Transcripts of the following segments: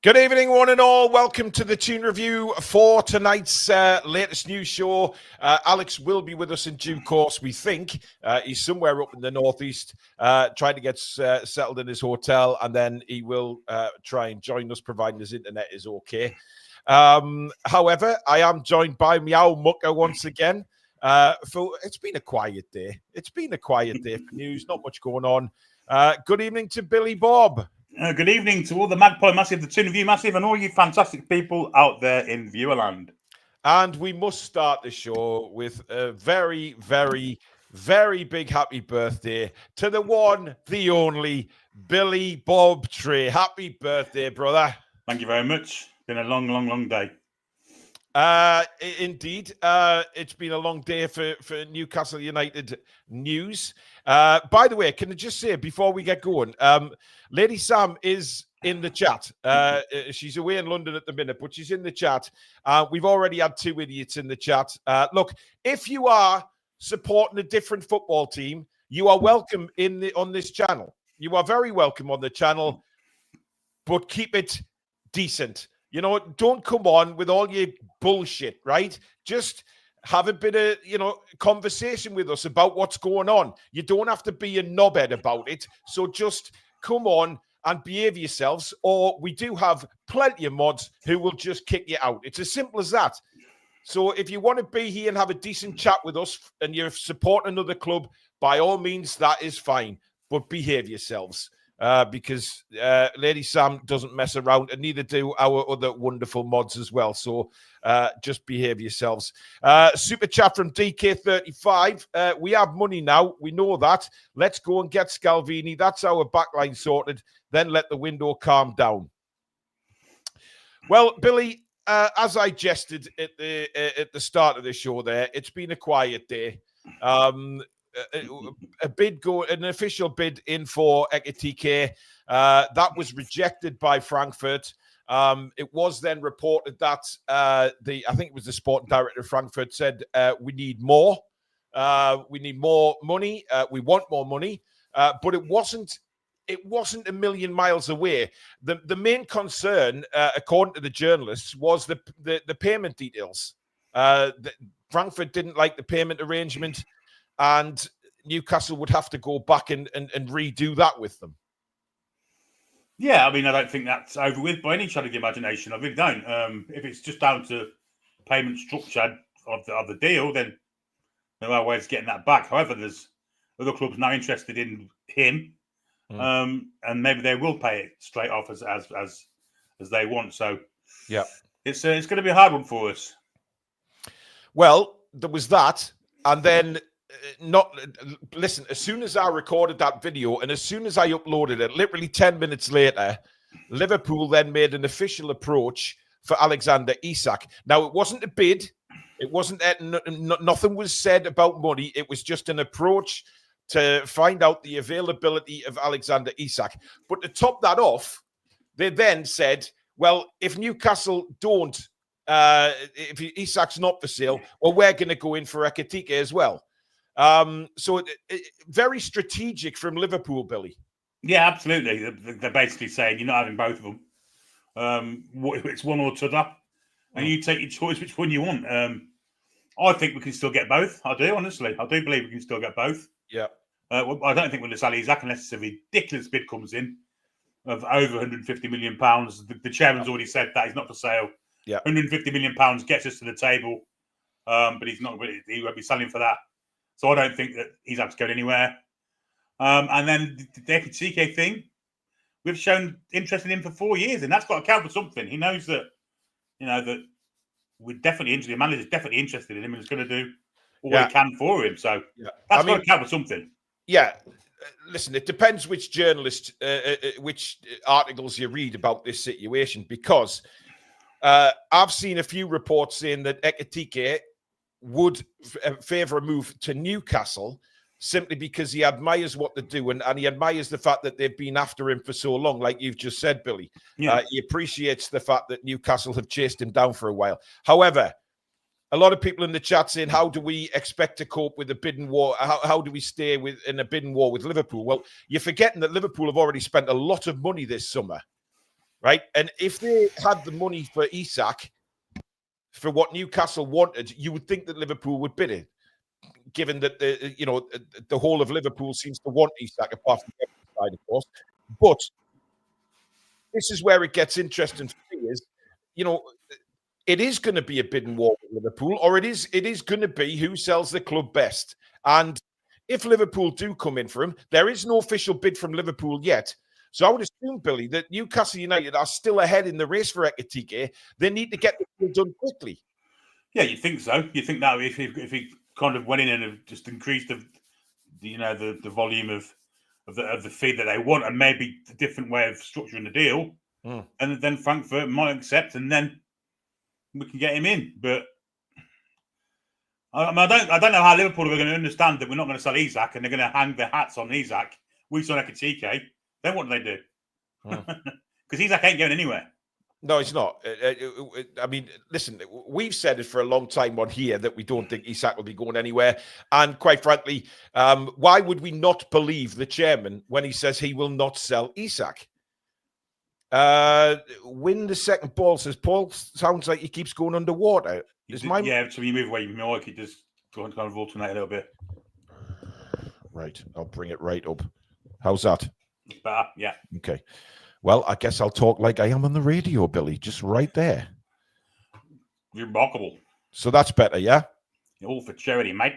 Good evening, one and all. Welcome to the Toon Review for tonight's latest news show. Alex will be with us in due course, we think. He's somewhere up in the northeast, trying to get settled in his hotel, and then he will try and join us, providing his internet is okay. However, I am joined by Meow Mucker once again. It's been a quiet day. It's been a quiet day for news, not much going on. Good evening to Billy Bob. Good evening to all the Magpie Massive, the Toon Review Massive, and all you fantastic people out there in viewerland. And we must start the show with a very, very, very big happy birthday to the one, the only, Billy Bob Trey. Happy birthday, brother. Thank you very much. Been a long, long, long day. Indeed. It's been a long day for Newcastle United news. By the way, can I just say before we get going, Lady Sam is in the chat. She's away in London at the minute, but she's in the chat. We've already had two idiots in the chat. Look, if you are supporting a different football team, you are welcome on this channel. You are very welcome on the channel, but keep it decent. You know, don't come on with all your bullshit, right? Just have a bit of, conversation with us about what's going on. You don't have to be a knobhead about it. So just come on and behave yourselves, or we do have plenty of mods who will just kick you out. It's as simple as that. So if you want to be here and have a decent chat with us and you're supporting another club, by all means, that is fine. But behave yourselves. Because Lady Sam doesn't mess around, and neither do our other wonderful mods as well. So just behave yourselves. Super chat from DK35. We have money now. We know that. Let's go and get Scalvini. That's our backline sorted. Then let the window calm down. Well, Billy, as I jested at the start of the show there, it's been a quiet day. An official bid in for Ekitike. That was rejected by Frankfurt. It was then reported that I think it was the sporting director of Frankfurt said we need more. We need more money. We want more money. But it wasn't a million miles away. The main concern, according to the journalists, was the payment details. Frankfurt didn't like the payment arrangement, and Newcastle would have to go back and redo that with them. Yeah, I mean, I don't think that's over with by any stretch of the imagination. I really don't. If it's just down to payment structure of the deal, then there are ways of getting that back. However, there's other clubs now interested in him, and maybe they will pay it straight off as they want. So, yeah, it's going to be a hard one for us. Well, there was that, and then. Listen, as soon as I recorded that video and as soon as I uploaded it, literally 10 minutes later, Liverpool then made an official approach for Alexander Isak. Now, it wasn't a bid. It wasn't nothing was said about money. It was just an approach to find out the availability of Alexander Isak. But to top that off, they then said, well, if Newcastle don't, if Isak's not for sale, well, we're going to go in for Ekitike as well. So very strategic from Liverpool, Billy. Yeah, absolutely. They're basically saying you're not having both of them. It's one or t'other, and you take your choice which one you want. I think we can still get both. I do, honestly. I do believe we can still get both. Yeah. I don't think we'll sell Isak unless a ridiculous bid comes in of over £150 million. The chairman's already said that he's not for sale. Yeah. £150 million gets us to the table, but he won't be selling for that. So I don't think that Isak's going anywhere. And then the Ekitike thing, we've shown interest in him for 4 years, and that's got to count for something. He knows that, that we're definitely interested. The manager's definitely interested in him and is going to do all he can for him. So that's got to count for something. Yeah. Listen, it depends which journalist, which articles you read about this situation, because I've seen a few reports saying that Ekitike would favour a move to Newcastle simply because he admires what they're doing and he admires the fact that they've been after him for so long, like you've just said, Billy. Yeah. He appreciates the fact that Newcastle have chased him down for a while. However, a lot of people in the chat saying, how do we expect to cope with the bidding war? How do we stay in a bidding war with Liverpool? Well, you're forgetting that Liverpool have already spent a lot of money this summer, right? And if they had the money for Isak, for what Newcastle wanted, you would think that Liverpool would bid it, given that the whole of Liverpool seems to want Isak, apart from the side, of course. But this is where it gets interesting for me. Is it is going to be a bidding war with Liverpool, or it is going to be who sells the club best. And if Liverpool do come in for him, there is no official bid from Liverpool yet. So I would assume, Billy, that Newcastle United are still ahead in the race for Ekitike. They need to get the deal done quickly. Yeah, you think so. You think that if he kind of went in and just increased the volume of the fee that they want, and maybe a different way of structuring the deal, and then Frankfurt might accept, and then we can get him in. But I don't know how Liverpool are going to understand that we're not going to sell Isak, and they're going to hang their hats on Isak. We sell Ekitike. Then what do they do? Because Isak ain't going anywhere. No, it's not. I mean, listen, we've said it for a long time on here that we don't think Isak will be going anywhere. And quite frankly, why would we not believe the chairman when he says he will not sell Isak? Win the second ball, says Paul. Sounds like he keeps going underwater. Yeah, so you move away from your mic, it just kind of alternate a little bit. Right, I'll bring it right up. How's that? It's better, yeah. Okay. Well, I guess I'll talk like I am on the radio, Billy, just right there. Remarkable. So that's better, yeah? All for charity, mate.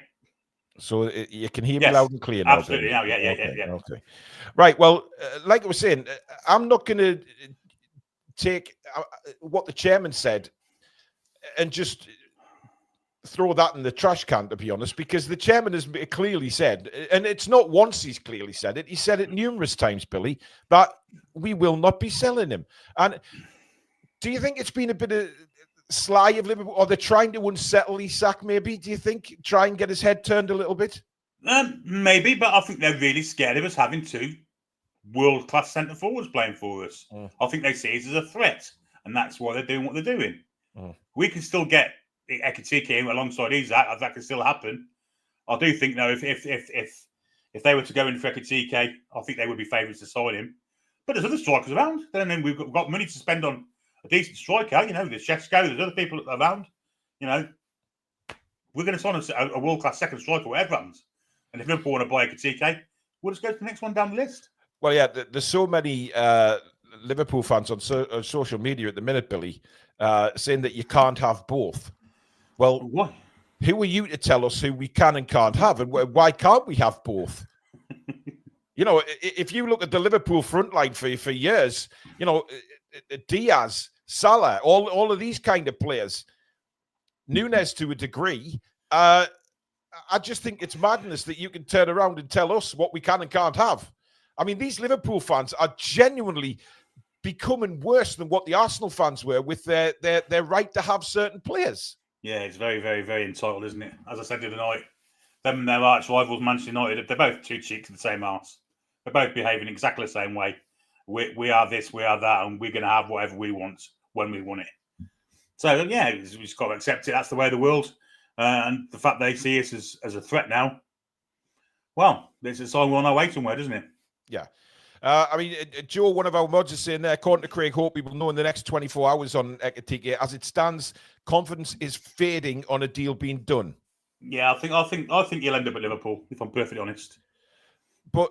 So you can hear me loud and clear now. Absolutely. No, yeah. Okay. Right. Well, like I was saying, I'm not going to take what the chairman said and just throw that in the trash can, to be honest, because the chairman has clearly said, and it's not once he's clearly said it, he said it numerous times, Billy, that we will not be selling him. And do you think it's been a bit of sly of Liverpool, or they're trying to unsettle Isak, maybe? Do you think? Try and get his head turned a little bit? Maybe, but I think they're really scared of us having two world-class centre forwards playing for us. I think they see it as a threat, and that's why they're doing what they're doing. We can still get Ekitike in alongside Isak. That can still happen. I do think, though, if they were to go in for Ekitike, I think they would be favourites to sign him. But there's other strikers around. Then we've got money to spend on a decent striker. There's Sheshko, there's other people around. We're going to sign a world-class second striker, whatever happens. And if Liverpool want to buy Ekitike, we'll just go to the next one down the list. Well, yeah, there's so many Liverpool fans on social media at the minute, Billy, saying that you can't have both. Well, what? Who are you to tell us who we can and can't have, and why can't we have both? If you look at the Liverpool front line for years, Diaz, Salah, all of these kind of players, Nunez to a degree, I just think it's madness that you can turn around and tell us what we can and can't have. I mean, these Liverpool fans are genuinely becoming worse than what the Arsenal fans were with their right to have certain players. Yeah, it's very, very, very entitled, isn't it? As I said the other night, them and their arch rivals, Manchester United, they're both two cheeks of the same arse. They're both behaving exactly the same way. We are this, we are that, and we're going to have whatever we want when we want it. So, yeah, we just got to accept it. That's the way of the world. And the fact they see us as a threat now, well, it's a sign we're on our way somewhere, doesn't it? Yeah. I mean, Joe, one of our mods is saying there, according to Craig Hope, we will know in the next 24 hours on Ekitike. As it stands, confidence is fading on a deal being done. Yeah, I think you'll end up at Liverpool, if I'm perfectly honest. But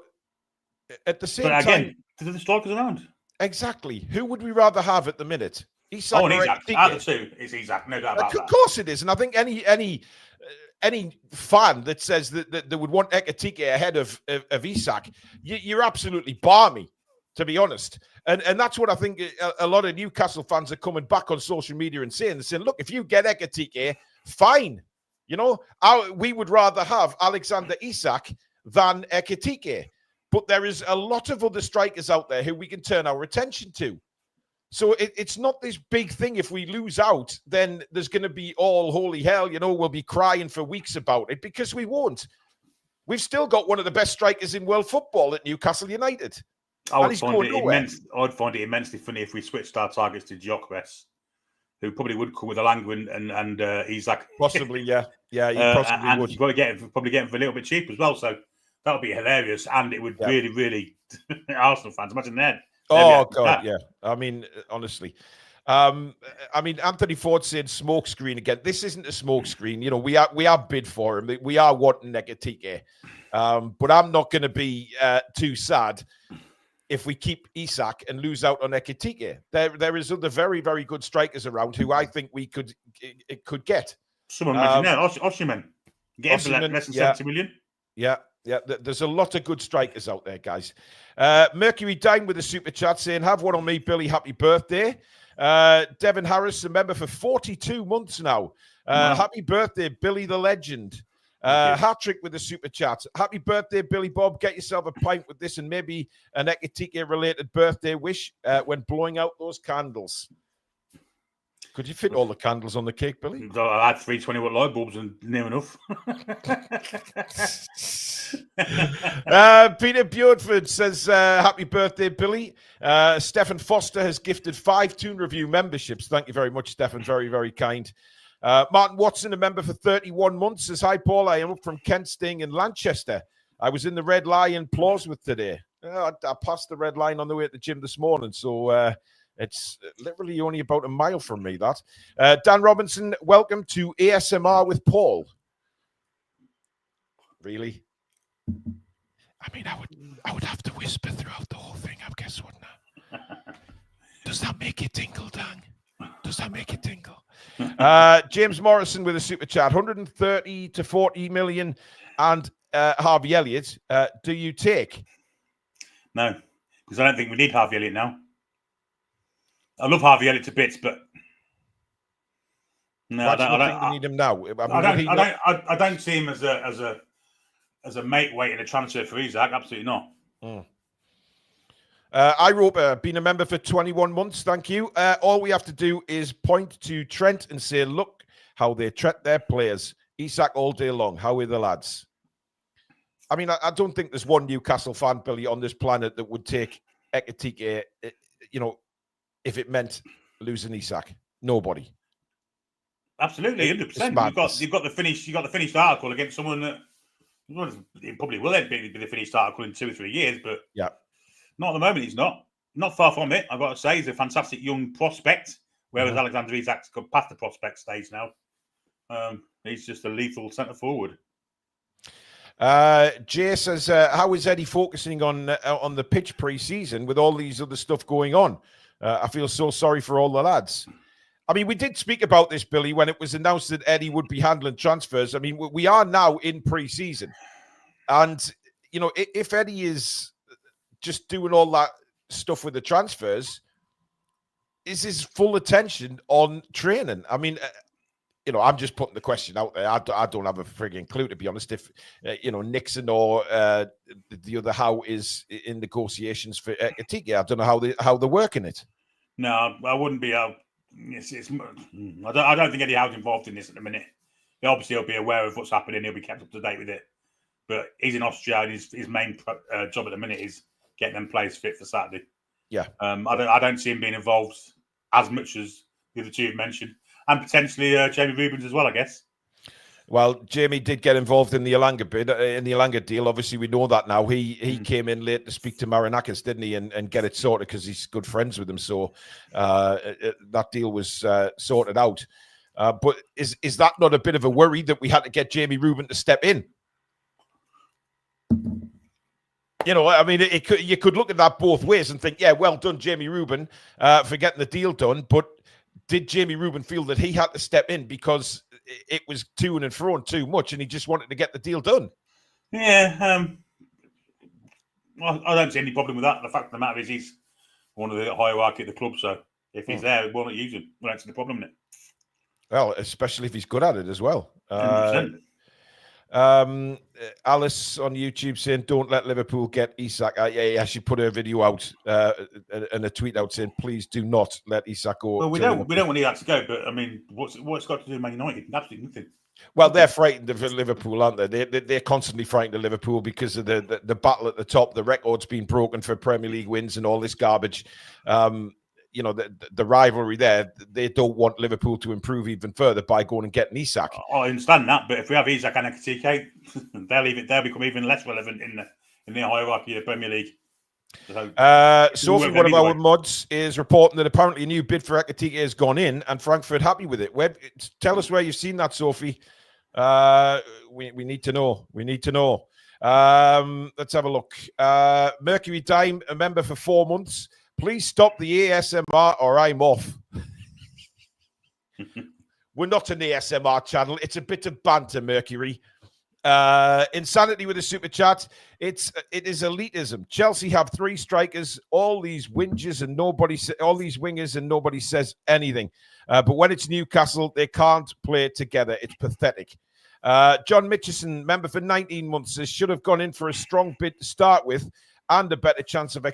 at the same time... But again, there's the strikers around. Exactly. Who would we rather have at the minute? Isak or Ekitike? Out of the two, it's Isak, no doubt about that. Of course it is. And I think any fan that says that they would want Ekitike ahead of Isak, you're absolutely balmy, to be honest. And that's what I think a lot of Newcastle fans are coming back on social media and saying. They're saying, look, if you get Ekitike, fine. We would rather have Alexander Isak than Ekitike. But there is a lot of other strikers out there who we can turn our attention to. So it's not this big thing. If we lose out, then there's going to be all holy hell. We'll be crying for weeks about it, because we won't. We've still got one of the best strikers in world football at Newcastle United. I'd find it immensely funny if we switched our targets to Gyökeres, who probably would come with Alanga and Isak. Possibly, yeah. Yeah, he possibly would. You've got to probably get him for a little bit cheap as well. So that would be hilarious. And it would really, really, Arsenal fans, imagine that. Oh God, yeah. I mean, honestly. Anthony Ford said smoke screen again. This isn't a smoke screen. You know, we are bid for him. We are wanting Ekitike. But I'm not going to be too sad if we keep Isak and lose out on Ekitike. There is other very, very good strikers around who I think we could get. Someone mentioned Osimhen. Get him for less than 70 million. Yeah. There's a lot of good strikers out there, guys. Mercury Dine with a super chat saying, have one on me, Billy. Happy birthday. Devin Harris, a member for 42 months now. Happy birthday, Billy the Legend. Hat-trick with a super chat. Happy birthday, Billy Bob. Get yourself a pint with this and maybe an Ekitike-related birthday wish when blowing out those candles. Could you fit all the candles on the cake, Billy? I had 320-watt light bulbs and near enough. Peter Bjordford says, happy birthday, Billy. Stefan Foster has gifted 5 Toon Review memberships. Thank you very much, Stefan. Very, very kind. Martin Watson, a member for 31 months, says, hi, Paul. I am up from Kent, staying in Lanchester. I was in the Red Lion Plawsworth today. I passed the Red Line on the way at the gym this morning, so it's literally only about a mile from me, that. Dan Robinson, welcome to ASMR with Paul. Really? I mean, I would have to whisper throughout the whole thing, I guess, wouldn't I? Does that make it tingle, Dan? Does that make it tingle? James Morrison with a super chat, 130 to 40 million and Harvey Elliott. Do you take? No, because I don't think we need Harvey Elliott now. I love Harvey Elliott to bits, but no, I don't think we need him now. I don't see him as a mate waiting a transfer for Isak. Absolutely not. I wrote, been a member for 21 months. Thank you. All we have to do is point to Trent and say, look how they treat their players. Isak all day long. How are the lads? I mean, I don't think there's one Newcastle fan, Billy, on this planet that would take Ekitike, if it meant losing Isak. Nobody. Absolutely, 100%. You've got the finished article against someone that it probably will be the finished article in 2 or 3 years, but yeah, not at the moment. He's not far from it. I've got to say, he's a fantastic young prospect. Whereas Alexander Isak's got past the prospect stage now. He's just a lethal centre forward. Jay says, how is Eddie focusing on the pitch pre-season with all these other stuff going on? I feel so sorry for all the lads. I mean, we did speak about this, Billy, when it was announced that Eddie would be handling transfers. I mean, we are now in pre-season. And, if Eddie is just doing all that stuff with the transfers, is his full attention on training? I mean, I'm just putting the question out there. I don't have a frigging clue, to be honest. If, Nixon or the other Howe is in negotiations for Ekitike, I don't know how they're working it. No, I wouldn't be. I don't think Eddie Howe's involved in this at the minute. He'll be aware of what's happening. He'll be kept up to date with it. But he's in Austria, and his main job at the minute is getting them players fit for Saturday. Yeah. I don't see him being involved as much as the other two you've mentioned. And potentially Jamie Rubens as well, I guess. Well, Jamie did get involved in the Elanga deal. Obviously, we know that now. He came in late to speak to Marinakis, didn't he, and get it sorted because he's good friends with him. So that deal was sorted out. But is that not a bit of a worry that we had to get Jamie Rubin to step in? I mean, you could look at that both ways and think, yeah, well done, Jamie Rubin, for getting the deal done. But did Jamie Rubin feel that he had to step in because it was to and fro too much and he just wanted to get the deal done? Yeah. I don't see any problem with that. The fact of the matter is he's one of the hierarchy at the club. So if he's there, we'll not use him. We don't see the problem in it. Well, especially if he's good at it as well. 100%. Alice on YouTube saying, don't let Liverpool get Isak. Yeah, she put her video out and a tweet out saying, please do not let Isak go. Well, we don't want Isak to go, but I mean, what's got to do with Man United? Absolutely nothing. Well, they're frightened of Liverpool, aren't they? They're constantly frightened of Liverpool because of the battle at the top. The record's been broken for Premier League wins and all this garbage. The rivalry there, they don't want Liverpool to improve even further by going and getting Isak. I understand that, but if we have Isak and Ekitike, they'll become even less relevant in the hierarchy of the Premier League. So, Sophie, one of our mods, is reporting that apparently a new bid for Ekitike has gone in and Frankfurt happy with it. Tell us where you've seen that, Sophie. We need to know. We need to know. Let's have a look. Mercury Dime, a member for 4 months. Please stop the ASMR or I'm off. We're not an ASMR channel. It's a bit of banter, Mercury. Insanity with a super chat. It is elitism. Chelsea have 3 strikers, all these wingers and nobody says anything. But when it's Newcastle, they can't play together. It's pathetic. John Mitchison, member for 19 months, says should have gone in for a strong bid to start with and a better chance of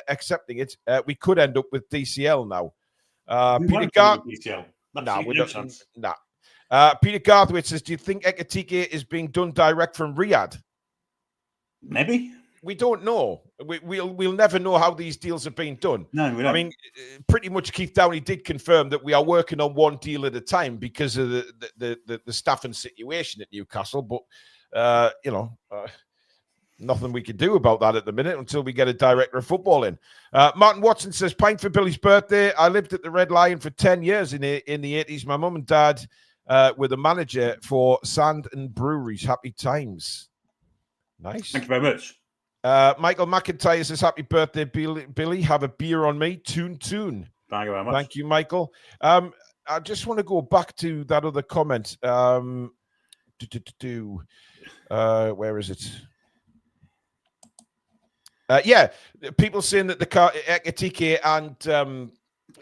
accepting it. We could end up with DCL now. Peter DCL. Peter Garthwaite says, do you think Ekitike is being done direct from Riyadh? Maybe. We don't know. We'll never know how these deals have been done. No, we don't. I mean, pretty much Keith Downey did confirm that we are working on one deal at a time because of the staffing situation at Newcastle. But, nothing we can do about that at the minute until we get a director of football in. Martin Watson says, pint for Billy's birthday. I lived at the Red Lion for 10 years in the 80s. My mum and dad were the manager for Sand and Breweries. Happy times. Nice. Thank you very much. Michael McIntyre says, happy birthday, Billy. Have a beer on me. Toon. Thank you very much. Thank you, Michael. I just want to go back to that other comment. Where is it? People saying that the Ekitike and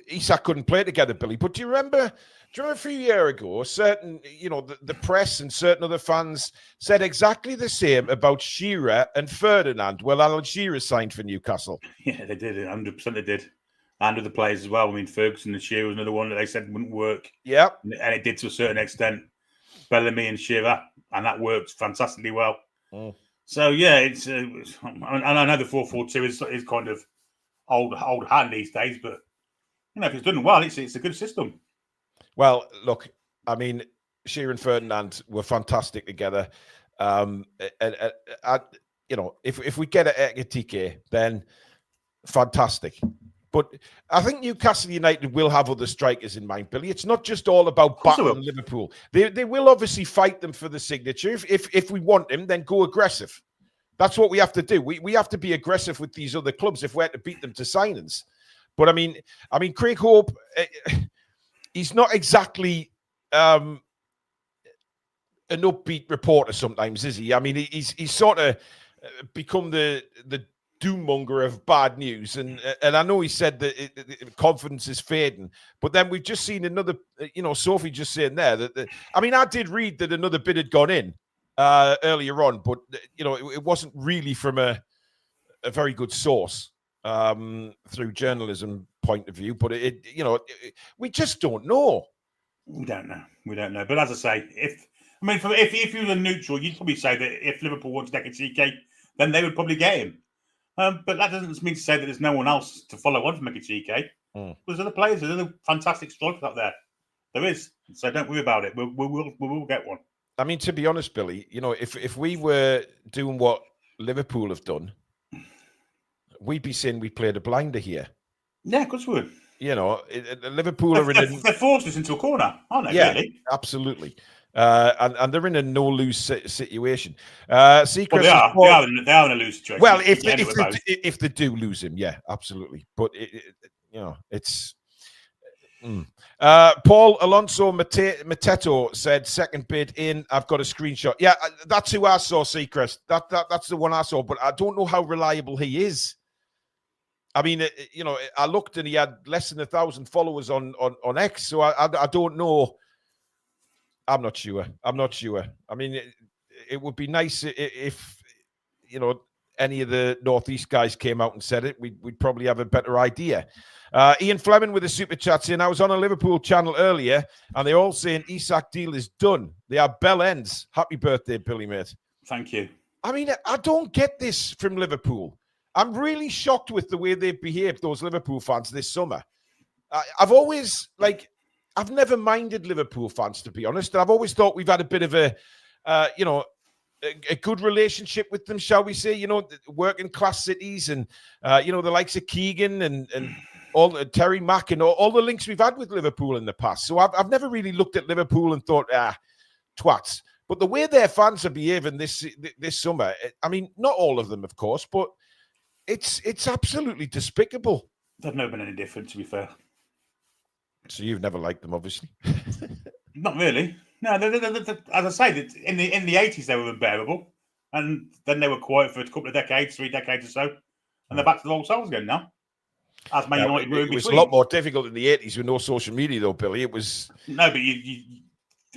Isak couldn't play together, Billy. But do you remember a few years ago, certain, the press and certain other fans said exactly the same about Shearer and Ferdinand. Well, Alan Shearer signed for Newcastle. Yeah, they did. 100% they did. And with the players as well. I mean, Ferguson and Shearer was another one that they said wouldn't work. Yeah. And it did to a certain extent. Bellamy and Shearer. And that worked fantastically well. Mm. So, yeah, it's and I know the 4-4-2 is kind of old hand these days, but, if it's done well, it's a good system. Well, look, I mean, Shearer and Ferdinand were fantastic together. If we get an Ekitike, then fantastic. But I think Newcastle United will have other strikers in mind, Billy. It's not just all about battling Liverpool. They will obviously fight them for the signature. If we want him, then go aggressive. That's what we have to do. We have to be aggressive with these other clubs if we're to beat them to signings. But I mean, Craig Hope, he's not exactly an upbeat reporter sometimes, is he? I mean, he's sort of become the doom-monger of bad news. And I know he said that confidence is fading. But then we've just seen another, Sophie just saying there that, I did read that another bid had gone in earlier on, but, it wasn't really from a very good source through journalism point of view. But, we just don't know. We don't know. But as I say, if you were neutral, you'd probably say that if Liverpool wanted Ekitike, then they would probably get him. But that doesn't mean to say that there's no one else to follow on from Ekitike. There's other players, there's other fantastic strikers out there. There is. So don't worry about it. We will get one. I mean, to be honest, Billy, if we were doing what Liverpool have done, we'd be saying we played a blinder here. Yeah, of course we would. Liverpool are in they're forced us into a corner, aren't they? Yeah, really? Absolutely. And they're in a no-lose situation. They are in a lose situation. Well, if they do lose him, yeah, absolutely. But it's. Paul Alonso Mateto said second bid in. I've got a screenshot. Yeah, that's who I saw. Seacrest. That's the one I saw. But I don't know how reliable he is. I mean, I looked and he had less than 1,000 followers on X. So I don't know. I'm not sure. I mean, it would be nice if any of the Northeast guys came out and said it. We'd probably have a better idea. Ian Fleming with a super chat saying, I was on a Liverpool channel earlier and they're all saying Isak deal is done. They are bell ends. Happy birthday, Billy, mate. Thank you. I mean, I don't get this from Liverpool. I'm really shocked with the way they've behaved, those Liverpool fans this summer. I've never minded Liverpool fans, to be honest. And I've always thought we've had a bit of a, a good relationship with them, shall we say? You know, working class cities, and you know, the likes of Keegan and all Terry Mack and all the links we've had with Liverpool in the past. So I've never really looked at Liverpool and thought, twats. But the way their fans are behaving this summer, I mean, not all of them, of course, but it's absolutely despicable. They've never been any different, to be fair. So you've never liked them, obviously. Not really. No, as I say, in the 80s they were unbearable, and then they were quiet for a couple of decades, 3 decades or so, and they're back to the old selves again now. As Man United were in between. It was a lot more difficult in the 80s with no social media, though, Billy. It was but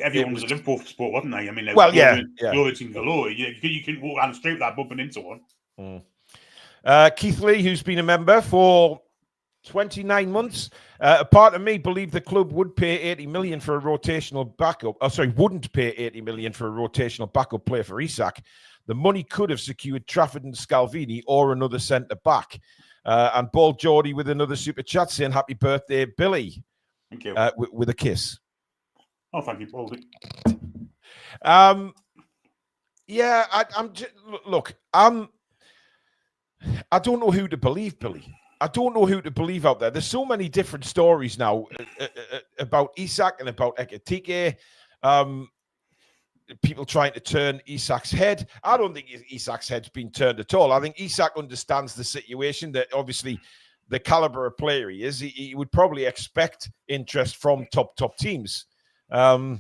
everyone was a Liverpool sport, wasn't they? I mean, glorious and galore. You couldn't walk down the street without bumping into one. Keith Lee, who's been a member for 29 months. A part of me believed the club would pay 80 million for a rotational backup. Wouldn't pay 80 million for a rotational backup player for Isak. The money could have secured Trafford and Scalvini or another centre back. And Ball Geordie with another super chat saying happy birthday, Billy. Thank you. With a kiss. Oh, thank you, Baldy. Yeah, I don't know who to believe, Billy. I don't know who to believe out there. There's so many different stories now about Isak and about Ekitike. People trying to turn Isak's head. I don't think Isak's head's been turned at all. I think Isak understands the situation, that obviously the caliber of player he is. He would probably expect interest from top teams. But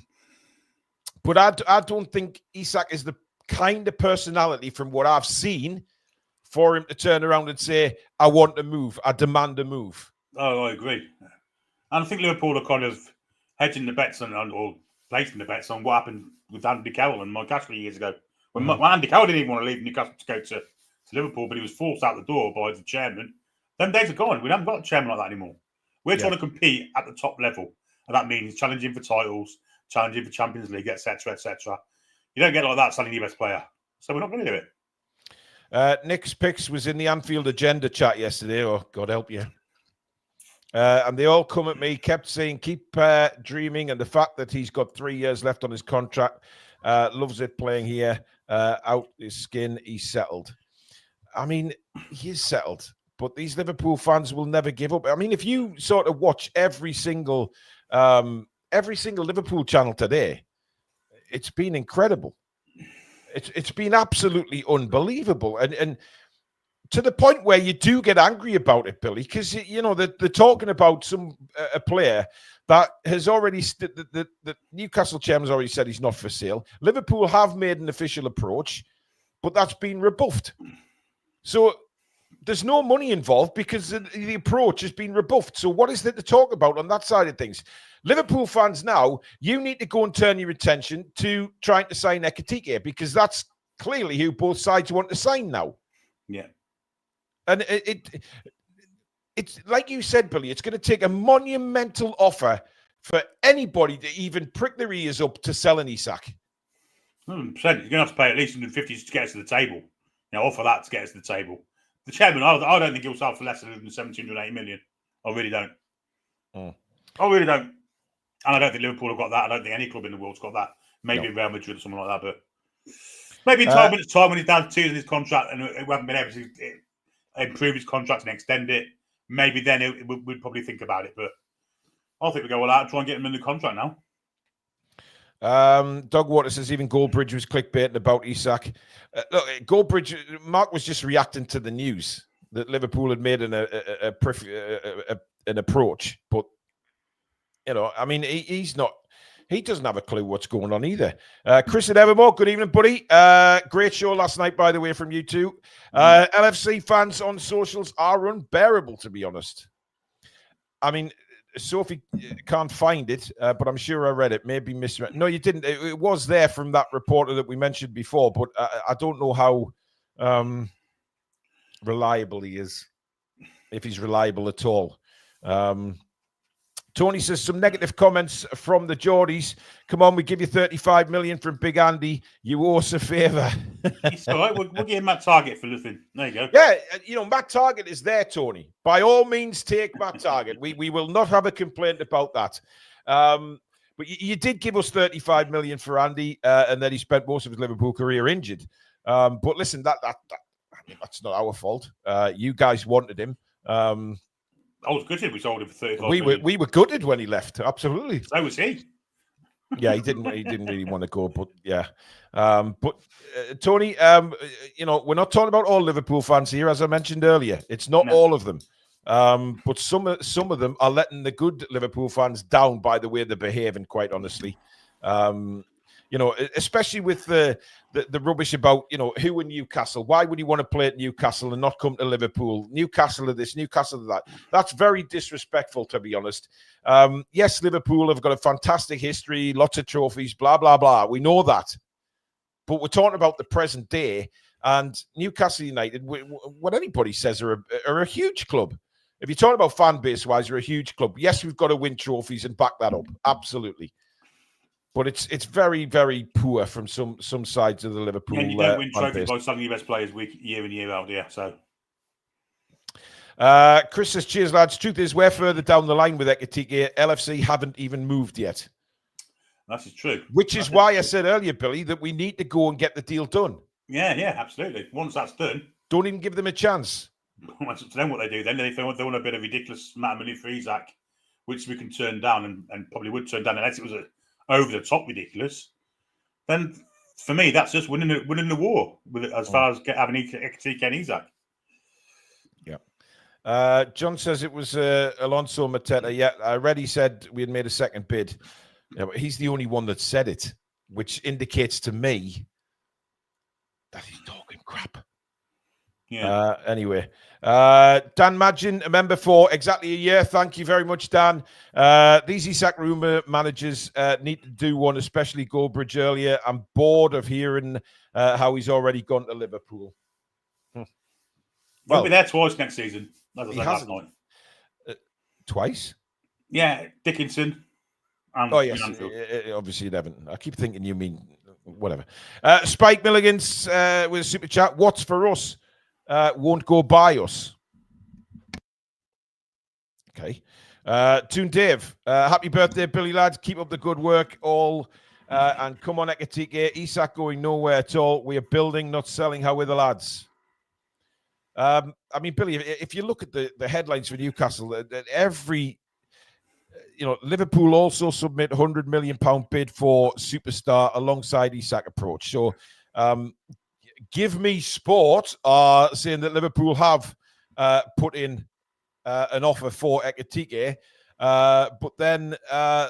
I don't think Isak is the kind of personality, from what I've seen, for him to turn around and say, I want to move, I demand a move. Oh, I agree. And I think Liverpool are kind of hedging the bets or placing the bets on what happened with Andy Carroll and Mike Ashley years ago. When Andy Carroll didn't even want to leave Newcastle to go to Liverpool, but he was forced out the door by the chairman. Them days are gone. We haven't got a chairman like that anymore. We're trying to compete at the top level. And that means challenging for titles, challenging for Champions League, etc., etc. You don't get like that selling your best player. So we're not going to do it. Nick's Picks was in the Anfield Agenda chat yesterday. Oh, God help you. And they all come at me, kept saying, keep dreaming. And the fact that he's got 3 years left on his contract, loves it playing here, out his skin, he's settled. I mean, he is settled. But these Liverpool fans will never give up. I mean, if you sort of watch every single Liverpool channel today, it's been incredible. It's been absolutely unbelievable, and to the point where you do get angry about it, Billy, because you know they're talking about a player that has already the Newcastle chairman's already said he's not for sale. Liverpool have made an official approach, but that's been rebuffed. So there's no money involved because the approach has been rebuffed. So what is there to talk about on that side of things? Liverpool fans now, you need to go and turn your attention to trying to sign Ekitike, because that's clearly who both sides want to sign now. Yeah. And it's like you said, Billy, it's going to take a monumental offer for anybody to even prick their ears up to sell an Isak. 100%. You're going to have to pay at least 150 to get us to the table. You know, offer that to get us to the table. The chairman, I don't think he'll sell for less than 180 million. I really don't. I really don't. And I don't think Liverpool have got that. I don't think any club in the world's got that. Maybe Real Madrid or something like that. But maybe in 12 minutes' time, when he's down to 2 in his contract and we haven't been able to improve his contract and extend it, maybe then we'd probably think about it. But I think we go all out and try and get him in the contract now. Doug Water says even Goldbridge was clickbaiting about Isak. Look, Goldbridge, Mark was just reacting to the news that Liverpool had made an approach, but you know, I mean, he doesn't have a clue what's going on either. Chris at Evermore, good evening, buddy. Great show last night, by the way, from you two. LFC fans on socials are unbearable, to be honest. I mean, Sophie can't find it, but I'm sure I read it. Maybe misread. No, you didn't. It was there from that reporter that we mentioned before, but I don't know how reliable he is, if he's reliable at all. Tony says some negative comments from the Geordies. Come on, we give you 35 million from Big Andy. You owe us a favour. It's all right. We'll give him Matt Target for nothing. There you go. Yeah, you know, Matt Target is there, Tony. By all means, take Matt Target. We will not have a complaint about that. But you did give us 35 million for Andy, and then he spent most of his Liverpool career injured. But listen, I mean, that's not our fault. You guys wanted him. I was gutted we sold him for 35 million. We were gutted when he left. Absolutely. So was he. Yeah, he didn't really want to go, but yeah. But Tony, you know, we're not talking about all Liverpool fans here, as I mentioned earlier. It's not all of them. But some of them are letting the good Liverpool fans down by the way they're behaving, quite honestly. You know, especially with the rubbish about, you know, who in Newcastle, why would you want to play at Newcastle and not come to Liverpool? Newcastle of this, Newcastle of that. That's very disrespectful, to be honest. Yes, Liverpool have got a fantastic history, lots of trophies, blah, blah, blah. We know that. But we're talking about the present day, and Newcastle United, what anybody says, are a huge club. If you're talking about fan base-wise, you're a huge club. Yes, we've got to win trophies and back that up. Absolutely. But it's very, very poor from some sides of the Liverpool. And you don't win trophies by selling your best players year in, year out, yeah. So, Chris says, cheers, lads. Truth is, we're further down the line with Ekitike. LFC haven't even moved yet. That is true. Which is why I said earlier, Billy, that we need to go and get the deal done. Yeah, absolutely. Once that's done, don't even give them a chance. That's up to them what they do. Then they want a bit of ridiculous amount of money for Isak, which we can turn down and probably would turn down unless it was over the top ridiculous. Then for me, that's just winning the war with it, as far as having Ekitike and Isak. Yeah. John says it was Alonso Mateta. Yeah, I read he said we had made a second bid. Yeah, but he's the only one that said it, which indicates to me that he's talking crap. Yeah. Anyway, Dan Madgen, a member for exactly a year. Thank you very much, Dan. These Isak rumour managers need to do one, especially Goldbridge earlier. I'm bored of hearing how he's already gone to Liverpool. He'll be there twice next season. As I said last night. Twice? Yeah, Dickinson. Oh, yes. Obviously, 11. I keep thinking you mean whatever. Spike Milligans with a super chat. What's for us won't go by us. Okay. Toon Dave. Happy birthday, Billy lad. Keep up the good work. All and come on, Ekitike. Isak going nowhere at all. We are building, not selling. How are the lads? I mean, Billy, if you look at the headlines for Newcastle, every... You know, Liverpool also submit £100 million bid for superstar alongside Isak approach. So, Give Me Sport are saying that Liverpool have put in an offer for Ekitike, but then, a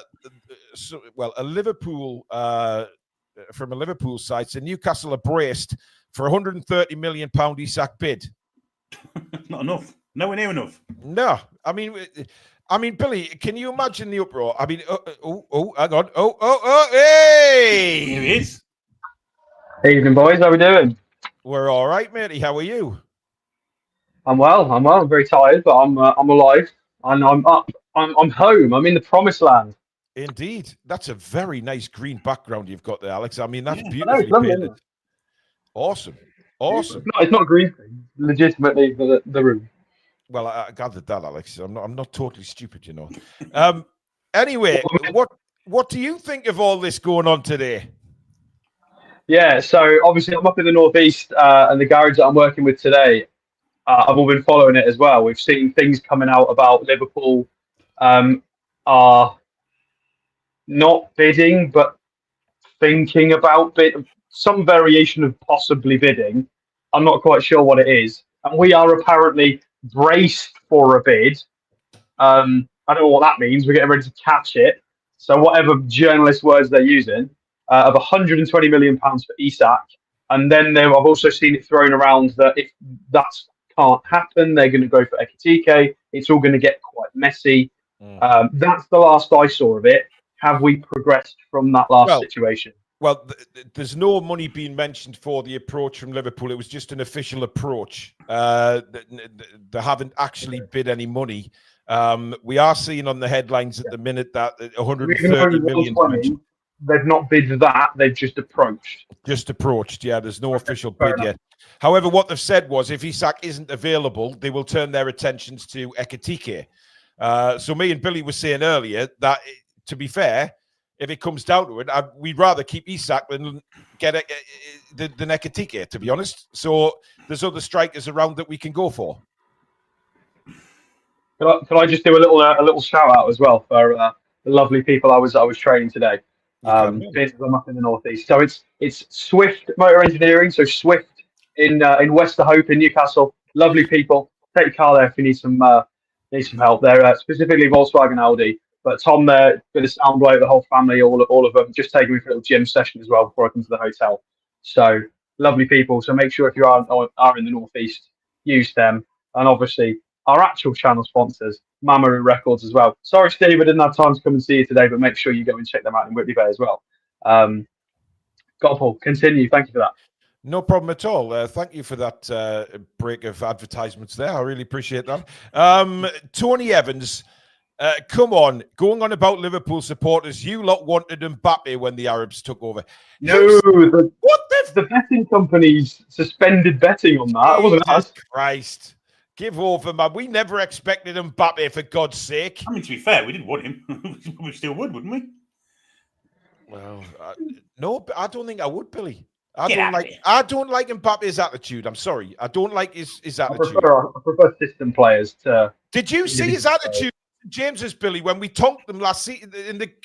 Liverpool from a Liverpool side, so Newcastle are braced for £130 million Isak bid. Not enough. Nowhere near enough. No, I mean, Billy, can you imagine the uproar? I mean, hang on. Hey! Here he is. Evening, boys. How we doing? We're all right, matey. How are you? I'm well. I'm very tired, but I'm alive and I'm up. I'm home. I'm in the promised land. Indeed. That's a very nice green background you've got there, Alex. I mean, that's beautifully painted. Awesome. It's not green screen. Legitimately for the room. Well, I gathered that, Alex. I'm not totally stupid, you know. Anyway, what do you think of all this going on today? Yeah, so obviously I'm up in the northeast, and the garage that I'm working with today, I've all been following it as well. We've seen things coming out about Liverpool are not bidding, but thinking about some variation of possibly bidding. I'm not quite sure what it is, and we are apparently braced for a bid. I don't know what that means. We're getting ready to catch it. So whatever journalist words they're using, of £120 million for Isak. And then I've also seen it thrown around that if that can't happen, they're going to go for Ekitike. It's all going to get quite messy. That's the last I saw of it. Have we progressed from that last situation? Well, there's no money being mentioned for the approach from Liverpool. It was just an official approach. They haven't actually bid any money. We are seeing on the headlines at the minute that 130 million. They've not bid that. They've just approached. Yeah. There's no official bid yet. However, what they've said was if Isak isn't available, they will turn their attentions to Ekitike. So me and Billy were saying earlier that, to be fair, if it comes down to it, we'd rather keep Isak than get the Ekitike, to be honest. So there's other strikers around that we can go for. Can I just do a little shout out as well for the lovely people I was training today? I'm up in the northeast, so it's Swift Motor Engineering. So Swift in Westerhope in Newcastle. Lovely people. Take your car there if you need some help. They're specifically Volkswagen Audi. But Tom there, bit of sound blow, the whole family, all of them, just taking me for a little gym session as well before I come to the hotel. So lovely people. So make sure if you are in the northeast, use them. And obviously our actual channel sponsors, Mamaru Records as well. Sorry, Steve, I didn't have time to come and see you today, but make sure you go and check them out in Whitley Bay as well. Paul, continue. Thank you for that. No problem at all. Thank you for that break of advertisements there. I really appreciate that. Tony Evans, come on, going on about Liverpool supporters. You lot wanted Mbappe when the Arabs took over. No, the betting companies suspended betting on that. It wasn't us. Christ. Give over, man. We never expected Mbappe, for God's sake. I mean, to be fair, we didn't want him. We still would, wouldn't we? Well, no, I don't think I would, Billy. I don't like Mbappe's attitude. I'm sorry. I don't like his attitude. I prefer system players to. Did you see his attitude, James's, Billy, when we tonked them last season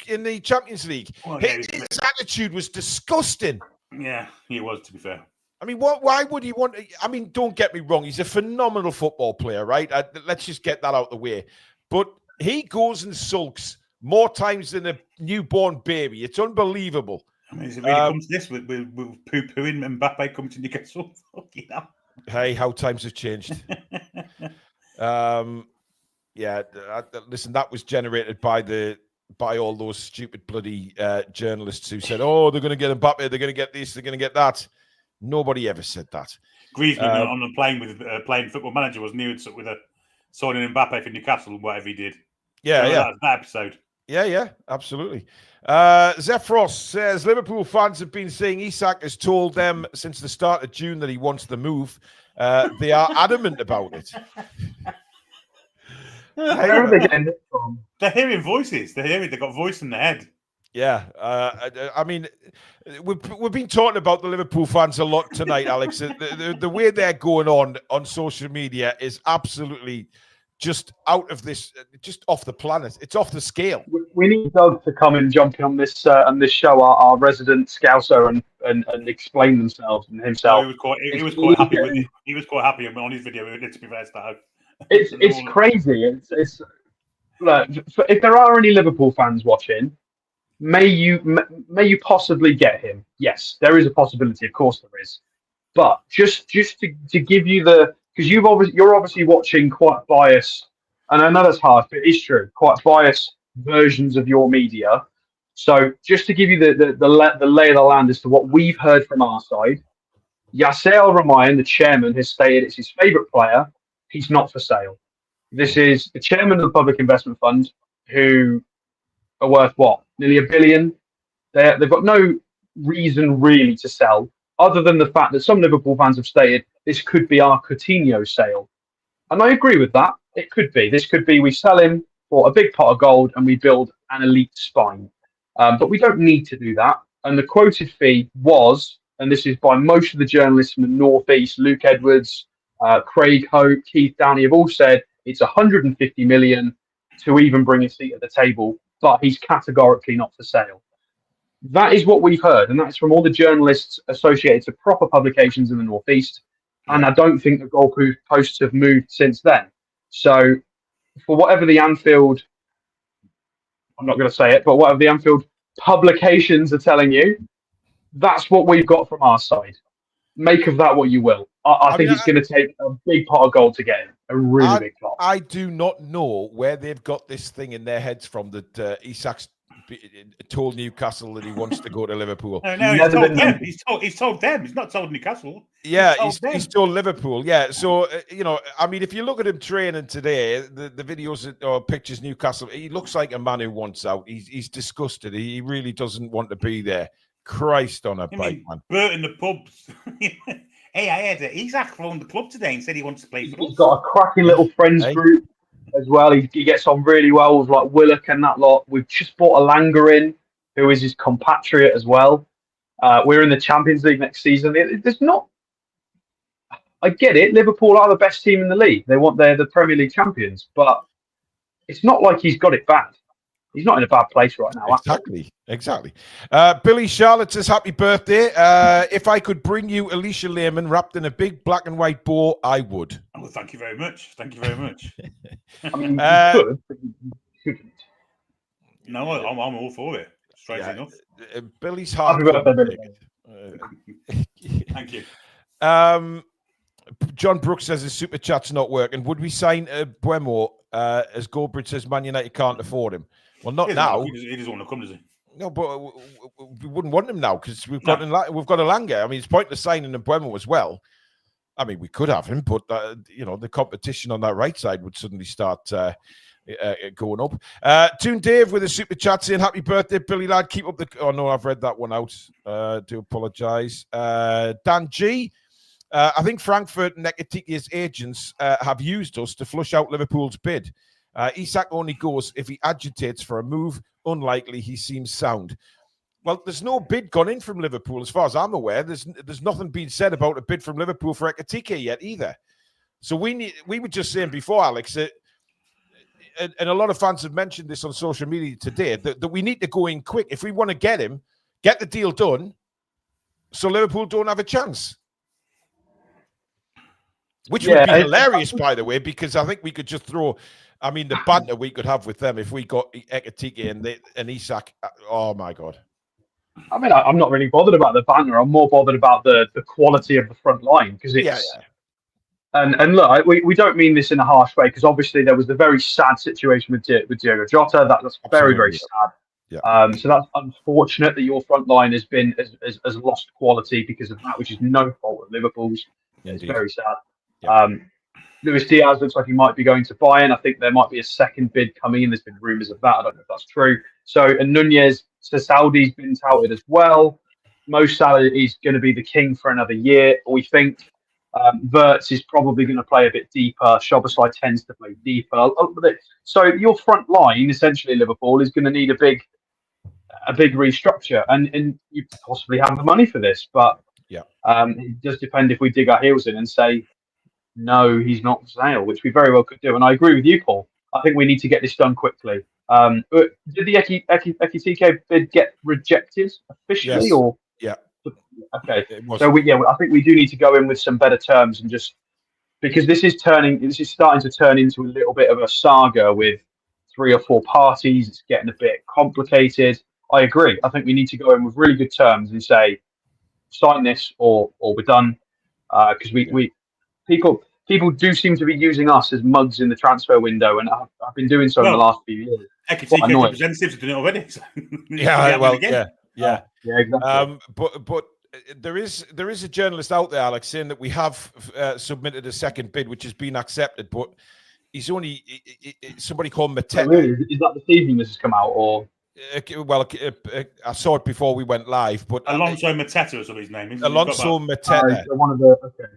in the Champions League? Well, yeah, his attitude was disgusting. Yeah, he was, to be fair. I mean, why would he want? I mean, don't get me wrong. He's a phenomenal football player, right? Let's just get that out the way. But he goes and sulks more times than a newborn baby. It's unbelievable. I mean, is it really come to this with poo-pooing Mbappe coming to Newcastle? You know? Hey, how times have changed. Yeah, listen, that was generated by all those stupid bloody journalists who said, "Oh, they're going to get Mbappe, they're going to get this, they're going to get that." Nobody ever said that. Griezmann on the plane with playing Football Manager wasn't he with a signing Mbappe for Newcastle and whatever he did. Yeah, that episode. Yeah, absolutely. Zephyros says Liverpool fans have been saying Isak has told them since the start of June that he wants the move. They are adamant about it. Where are they getting this from? They're hearing voices. They've got voice in their head. Yeah, I mean, we've been talking about the Liverpool fans a lot tonight, Alex. The way they're going on social media is absolutely just out of this, just off the planet. It's off the scale. We need Doug to come and jump in on this show, our resident Scouser, and explain themselves and himself. Oh, he was quite happy with it. He was quite happy on his video. To be fair, it's crazy. It's look, if there are any Liverpool fans watching, may you possibly get him? Yes, there is a possibility. Of course, there is. But just to give you because you're obviously watching quite biased, and I know that's harsh, but it's true. Quite biased versions of your media. So just to give you the lay of the land as to what we've heard from our side, Yasser Al-Rumayyan, the chairman, has stated it's his favourite player. He's not for sale. This is the chairman of the Public Investment Fund, who are worth what? Nearly $1 billion. They've got no reason really to sell, other than the fact that some Liverpool fans have stated this could be our Coutinho sale. And I agree with that. It could be. This could be we sell him for a big pot of gold and we build an elite spine. But we don't need to do that. And the quoted fee was, and this is by most of the journalists from the Northeast, Luke Edwards, Craig Hope, Keith Downey, have all said it's 150 million to even bring a seat at the table, but he's categorically not for sale. That is what we've heard, and that's from all the journalists associated to proper publications in the Northeast. And I don't think the goalposts have moved since then. So for whatever the Anfield, I'm not going to say it, but whatever the Anfield publications are telling you, that's what we've got from our side. Make of that what you will. I think it's going to take a big pot of gold to get him. A really big pot. I do not know where they've got this thing in their heads from that Isak's told Newcastle that he wants to go to Liverpool. No, he's told them. He's told them. He's not told Newcastle. Yeah, he's told Liverpool. Yeah, so I mean, if you look at him training today, the videos or pictures Newcastle, he looks like a man who wants out. He's disgusted. He really doesn't want to be there. Christ on a bike, man. Bert in the pubs. Hey, I had Isak phoned the club today and said he wants to play for us. He's got a cracking little friends group as well. He gets on really well with like Willock and that lot. We've just bought a Langer in. who is his compatriot as well. We're in the Champions League next season. There's not. I get it. Liverpool are the best team in the league. They're the Premier League champions, but it's not like he's got it bad. He's not in a bad place right now. Exactly. Billy Charlotte says, happy birthday. If I could bring you Alicia Lehman wrapped in a big black and white bow, I would. Well, thank you very much. Thank you very much. I mean, you could, but you shouldn't. No, I'm all for it. Strangely enough. Billy's heart. Happy birthday, Billy. Thank you. John Brooks says his super chat's not working. Would we sign Buemo as Goldbridge says Man United can't afford him? Well, not now. He doesn't want to come, does he? No, but we wouldn't want him now because we've got Elanga. I mean, it's pointless signing Buemo as well. I mean, we could have him, but the competition on that right side would suddenly start going up. Toon Dave with a super chat saying, happy birthday, Billy lad. Keep up the... Oh, no, I've read that one out. Do apologise. Dan G. I think Frankfurt and Ekitike's agents have used us to flush out Liverpool's bid. Isak only goes if he agitates for a move. Unlikely he seems sound. Well, there's no bid gone in from Liverpool as far as I'm aware. There's nothing being said about a bid from Liverpool for Ekitike yet either. So we were just saying before, Alex, and a lot of fans have mentioned this on social media today, that we need to go in quick. If we want to get him, get the deal done so Liverpool don't have a chance. Which would be hilarious, by the way, because I think we could just throw... I mean, the banter we could have with them if we got Ekitike and Isak. Oh, my God. I mean, I'm not really bothered about the banter. I'm more bothered about the quality of the front line because it's... Yeah. And look, we don't mean this in a harsh way because obviously there was the very sad situation with Diogo Jota. That's very, very sad. Yeah. So that's unfortunate that your front line has lost quality because of that, which is no fault of Liverpool's. Indeed. It's very sad. Yeah. Luis Diaz looks like he might be going to Bayern. I think there might be a second bid coming in. There's been rumours of that. I don't know if that's true. So, and Nunez, Saudi's been touted as well. Mo Salah is going to be the king for another year, we think. Wirtz is probably going to play a bit deeper. Szoboszlai tends to play deeper. So your front line, essentially, Liverpool, is going to need a big restructure, and you possibly have the money for this. But it does depend if we dig our heels in and say, no, he's not for sale, which we very well could do. And I agree with you, Paul. I think we need to get this done quickly. Did the Ekitike bid get rejected officially? Yes. Or yeah. Okay. So I think we do need to go in with some better terms and just because this is starting to turn into a little bit of a saga with 3 or 4 parties. It's getting a bit complicated. I agree. I think we need to go in with really good terms and say, sign this or we're done. Because people do seem to be using us as mugs in the transfer window, and I've been doing so in the last few years. Ekitike representatives are doing it already. So yeah, exactly. But there is a journalist out there, Alex, saying that we have submitted a second bid, which has been accepted, but he's only somebody called Mateta. Oh, really? Is that this evening this has come out, or? I saw it before we went live, but Alonso Mateta is what his name is. Alonso Mateta.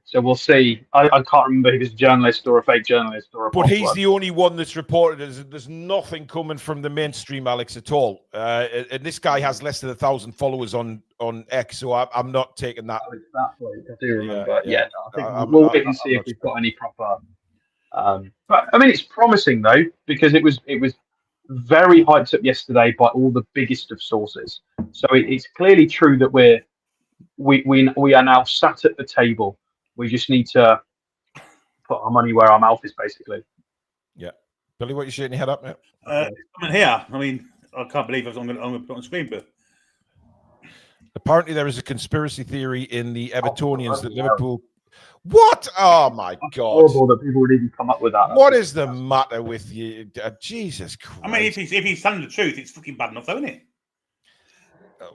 So we'll see. I can't remember if he's a journalist or a fake journalist or a. But he's the only one that's reported. There's nothing coming from the mainstream, Alex, at all. And this guy has less than 1,000 followers on X, so I'm not taking that. I do remember. I think we'll wait and see if we've got any proper. But I mean, it's promising though because it was very hyped up yesterday by all the biggest of sources. So it's clearly true that we are now sat at the table. We just need to put our money where our mouth is, basically. Yeah, Billy, what you shaking your head up, mate? I'm here. I mean, I can't believe I'm going to put on screen, but apparently there is a conspiracy theory in the Evertonians that Liverpool. What? Oh my God! Horrible that people would even come up with that. What is the matter with you? Jesus Christ! I mean, if he's telling the truth, it's fucking bad enough, though, isn't it?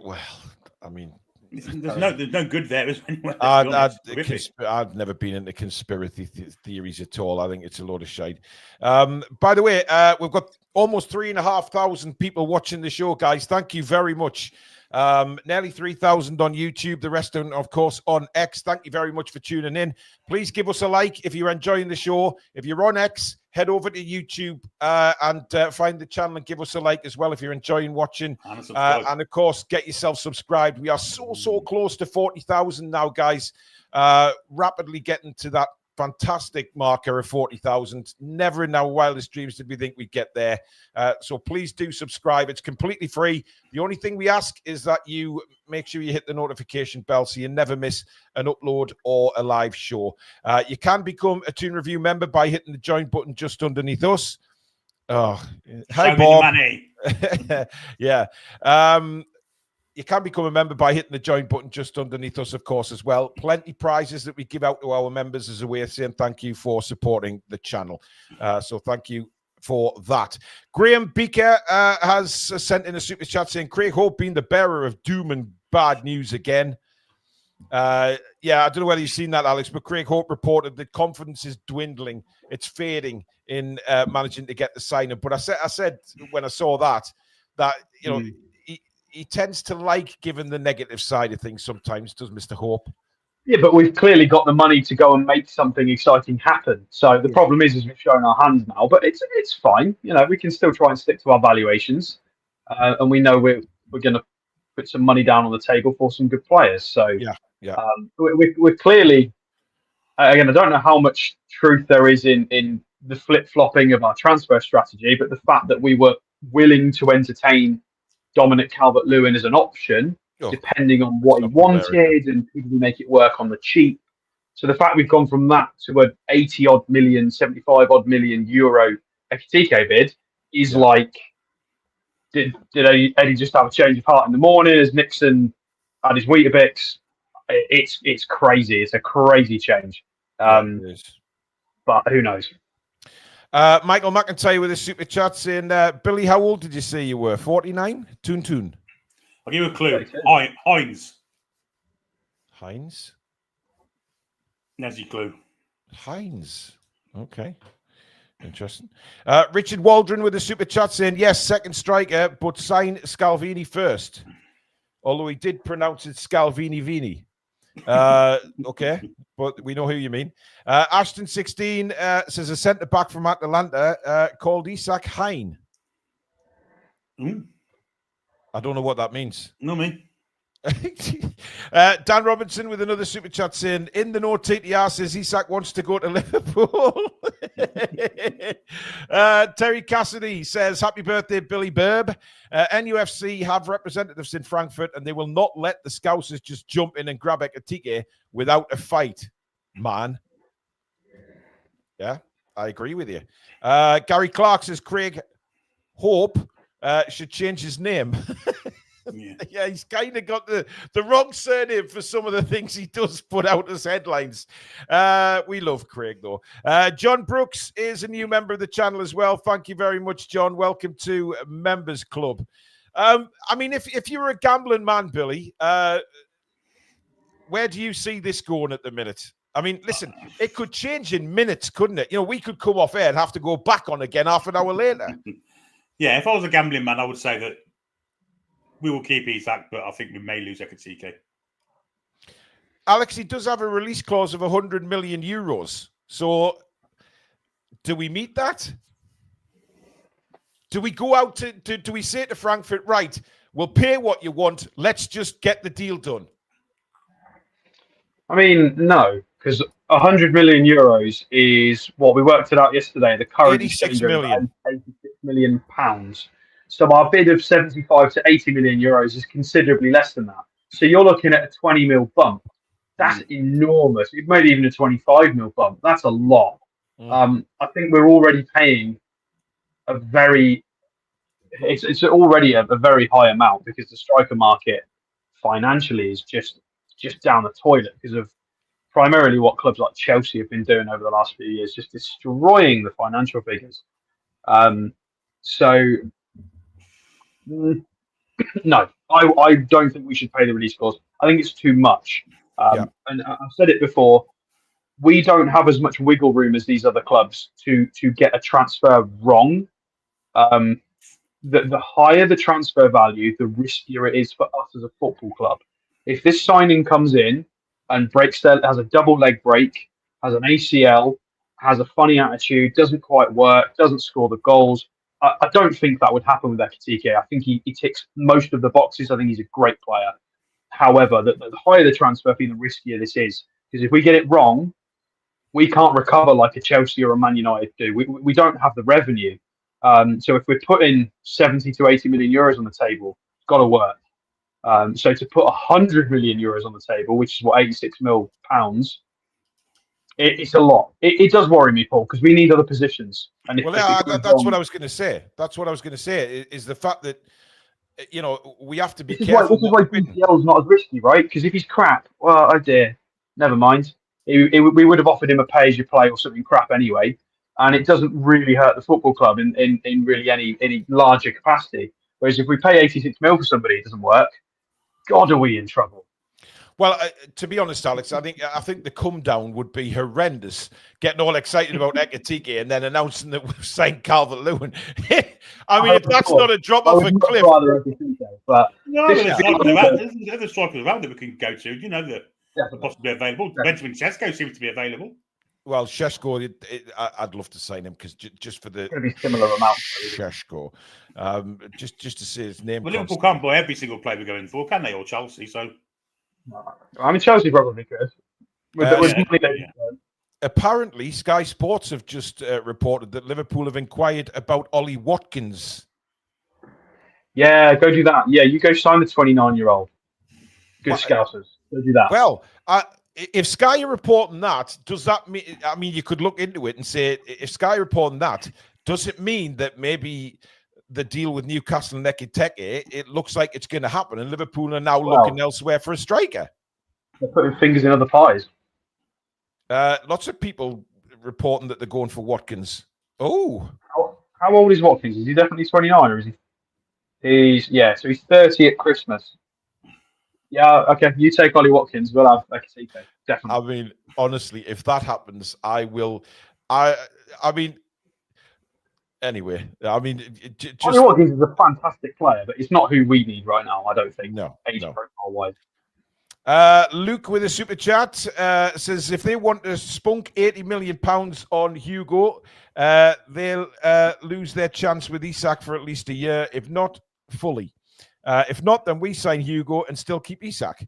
Well, I mean, there's no good there, is there? I've never been into conspiracy theories at all. I think it's a load of shite. By the way, we've got almost 3,500 people watching the show, guys. Thank you very much. Nearly 3,000 on YouTube. The rest, of course, on X. Thank you very much for tuning in. Please give us a like if you're enjoying the show. If you're on X, head over to YouTube and find the channel and give us a like as well if you're enjoying watching. And of course, get yourself subscribed. We are so close to 40,000 now, guys. Rapidly getting to that fantastic marker of 40,000. Never in our wildest dreams did we think we'd get there. So please do subscribe. It's completely free. The only thing we ask is that you make sure you hit the notification bell so you never miss an upload or a live show. You can become a Toon Review member by hitting the join button just underneath us. Oh, hi, Bob. Yeah. You can become a member by hitting the join button just underneath us, of course, as well. Plenty prizes that we give out to our members as a way of saying thank you for supporting the channel. So thank you for that. Graham Beaker has sent in a super chat saying, Craig Hope being the bearer of doom and bad news again. Yeah, I don't know whether you've seen that, Alex, but Craig Hope reported that confidence is dwindling. It's fading in managing to get the sign-up. But I said when I saw that, you know, he tends to like giving the negative side of things sometimes, does Mr. Hope? Yeah, but we've clearly got the money to go and make something exciting happen. So the problem is we've shown our hands now, but it's fine. You know, we can still try and stick to our valuations, and we know we're going to put some money down on the table for some good players. So yeah. We're clearly, again, I don't know how much truth there is in the flip-flopping of our transfer strategy, but the fact that we were willing to entertain Dominic Calvert-Lewin as an option, depending on what he wanted, and people make it work on the cheap. So the fact we've gone from that to an 80-odd million, 75-odd million euro Ekitike bid is like, did Eddie just have a change of heart in the morning? Has Nixon had his Weetabix? It's crazy. It's a crazy change. But who knows? Michael McIntyre with a super chat saying, Billy, how old did you say you were? 49? Toon. I'll give you a clue. Heinz. There's your clue. Heinz. Okay. Interesting. Richard Waldron with a super chat saying, yes, second striker, but sign Scalvini first. Although he did pronounce it Scalvini-Vini. Okay, but we know who you mean. Ashton 16 says a centre back from Atalanta called Isak Hein. I don't know what that means. No, me. Dan Robinson with another super chat saying, in the note TTR says Isak wants to go to Liverpool. Terry Cassidy says, happy birthday, Billy Burb. NUFC have representatives in Frankfurt and they will not let the Scousers just jump in and grab Ekitike without a fight, man. Yeah, I agree with you. Gary Clark says, Craig Hope should change his name. Yeah, he's kind of got the wrong surname for some of the things he does put out as headlines. We love Craig, though. John Brooks is a new member of the channel as well. Thank you very much, John. Welcome to Members Club. I mean, if you're a gambling man, Billy, where do you see this going at the minute? I mean, listen, it could change in minutes, couldn't it? You know, we could come off air and have to go back on again half an hour later. Yeah, if I was a gambling man, I would say that we will keep Isak, but I think we may lose Ekitike. Alex, he does have a release clause of 100 million euros. So do we meet that? Do we go out to do we say to Frankfurt, right, we'll pay what you want, let's just get the deal done? I mean, no, because 100 million euros is what we worked it out yesterday. The current 86 million. 86 million pounds. So our bid of 75 to 80 million euros is considerably less than that. So you're looking at a 20 mil bump. That's enormous. Maybe even a 25 mil bump. That's a lot. I think we're already paying a very. It's already a very high amount because the striker market financially is just down the toilet because of primarily what clubs like Chelsea have been doing over the last few years, just destroying the financial figures. So. No, I don't think we should pay the release clause. I think it's too much. And I've said it before, we don't have as much wiggle room as these other clubs to get a transfer wrong. the higher the transfer value, the riskier it is for us as a football club. If this signing comes in and has a double leg break, has an ACL, has a funny attitude, doesn't quite work, doesn't score the goals, I don't think that would happen with Ekitike. I think he ticks most of the boxes. I think he's a great player. However, the higher the transfer fee, the riskier this is. Because if we get it wrong, we can't recover like a Chelsea or a Man United do. We don't have the revenue. So if we're putting 70 to 80 million euros on the table, it's got to work. So to put 100 million euros on the table, which is what, 86 mil pounds, it's a lot. It does worry me, Paul, because we need other positions. And that's what I was going to say. That's what I was going to say is the fact that, we have to be careful. This is why BCL is not as risky, right? Because if he's crap, well, oh dear, never mind. We would have offered him a pay-as-you-play or something crap anyway, and it doesn't really hurt the football club in really any larger capacity. Whereas if we pay 86 mil for somebody, it doesn't work. God, are we in trouble? Well, to be honest, Alex, I think the come down would be horrendous. Getting all excited about Ekitike and then announcing that we've signed Calvert-Lewin. I mean, if that's not a drop off a cliff. But there's other strikers around that we can go to. They're possibly available. Benjamin Sesko seems to be available. Well, Sesko, I'd love to sign him because just for the it's going to be similar amount. Sesko, just to say his name. Well, Liverpool can't buy every single player we're going for, can they? Or Chelsea, so. I mean, Chelsea probably could. Apparently, Sky Sports have just reported that Liverpool have inquired about Ollie Watkins. Yeah, go do that. Yeah, you go sign the 29-year-old. Good scousers. Go do that. Well, if Sky are reporting that, does that mean? I mean, you could look into it and say, if Sky are reporting that, does it mean that maybe the deal with Newcastle and Ekitike, it looks like it's going to happen, and Liverpool are now looking elsewhere for a striker? They're putting fingers in other pies. Lots of people reporting that they're going for Watkins. Oh, how old is Watkins? Is he definitely 29, or is he? So he's 30 at Christmas. Yeah, okay. You take Ollie Watkins. We'll have Ekitike. Definitely. I mean, honestly, if that happens, I will. I mean. Anyway, I mean, Ollie Watkins is a fantastic player, but it's not who we need right now, I don't think. No. Profile-wise. Luke with a super chat says if they want to spunk £80 million on Hugo, they'll lose their chance with Isak for at least a year, if not fully. If not, then we sign Hugo and still keep Isak.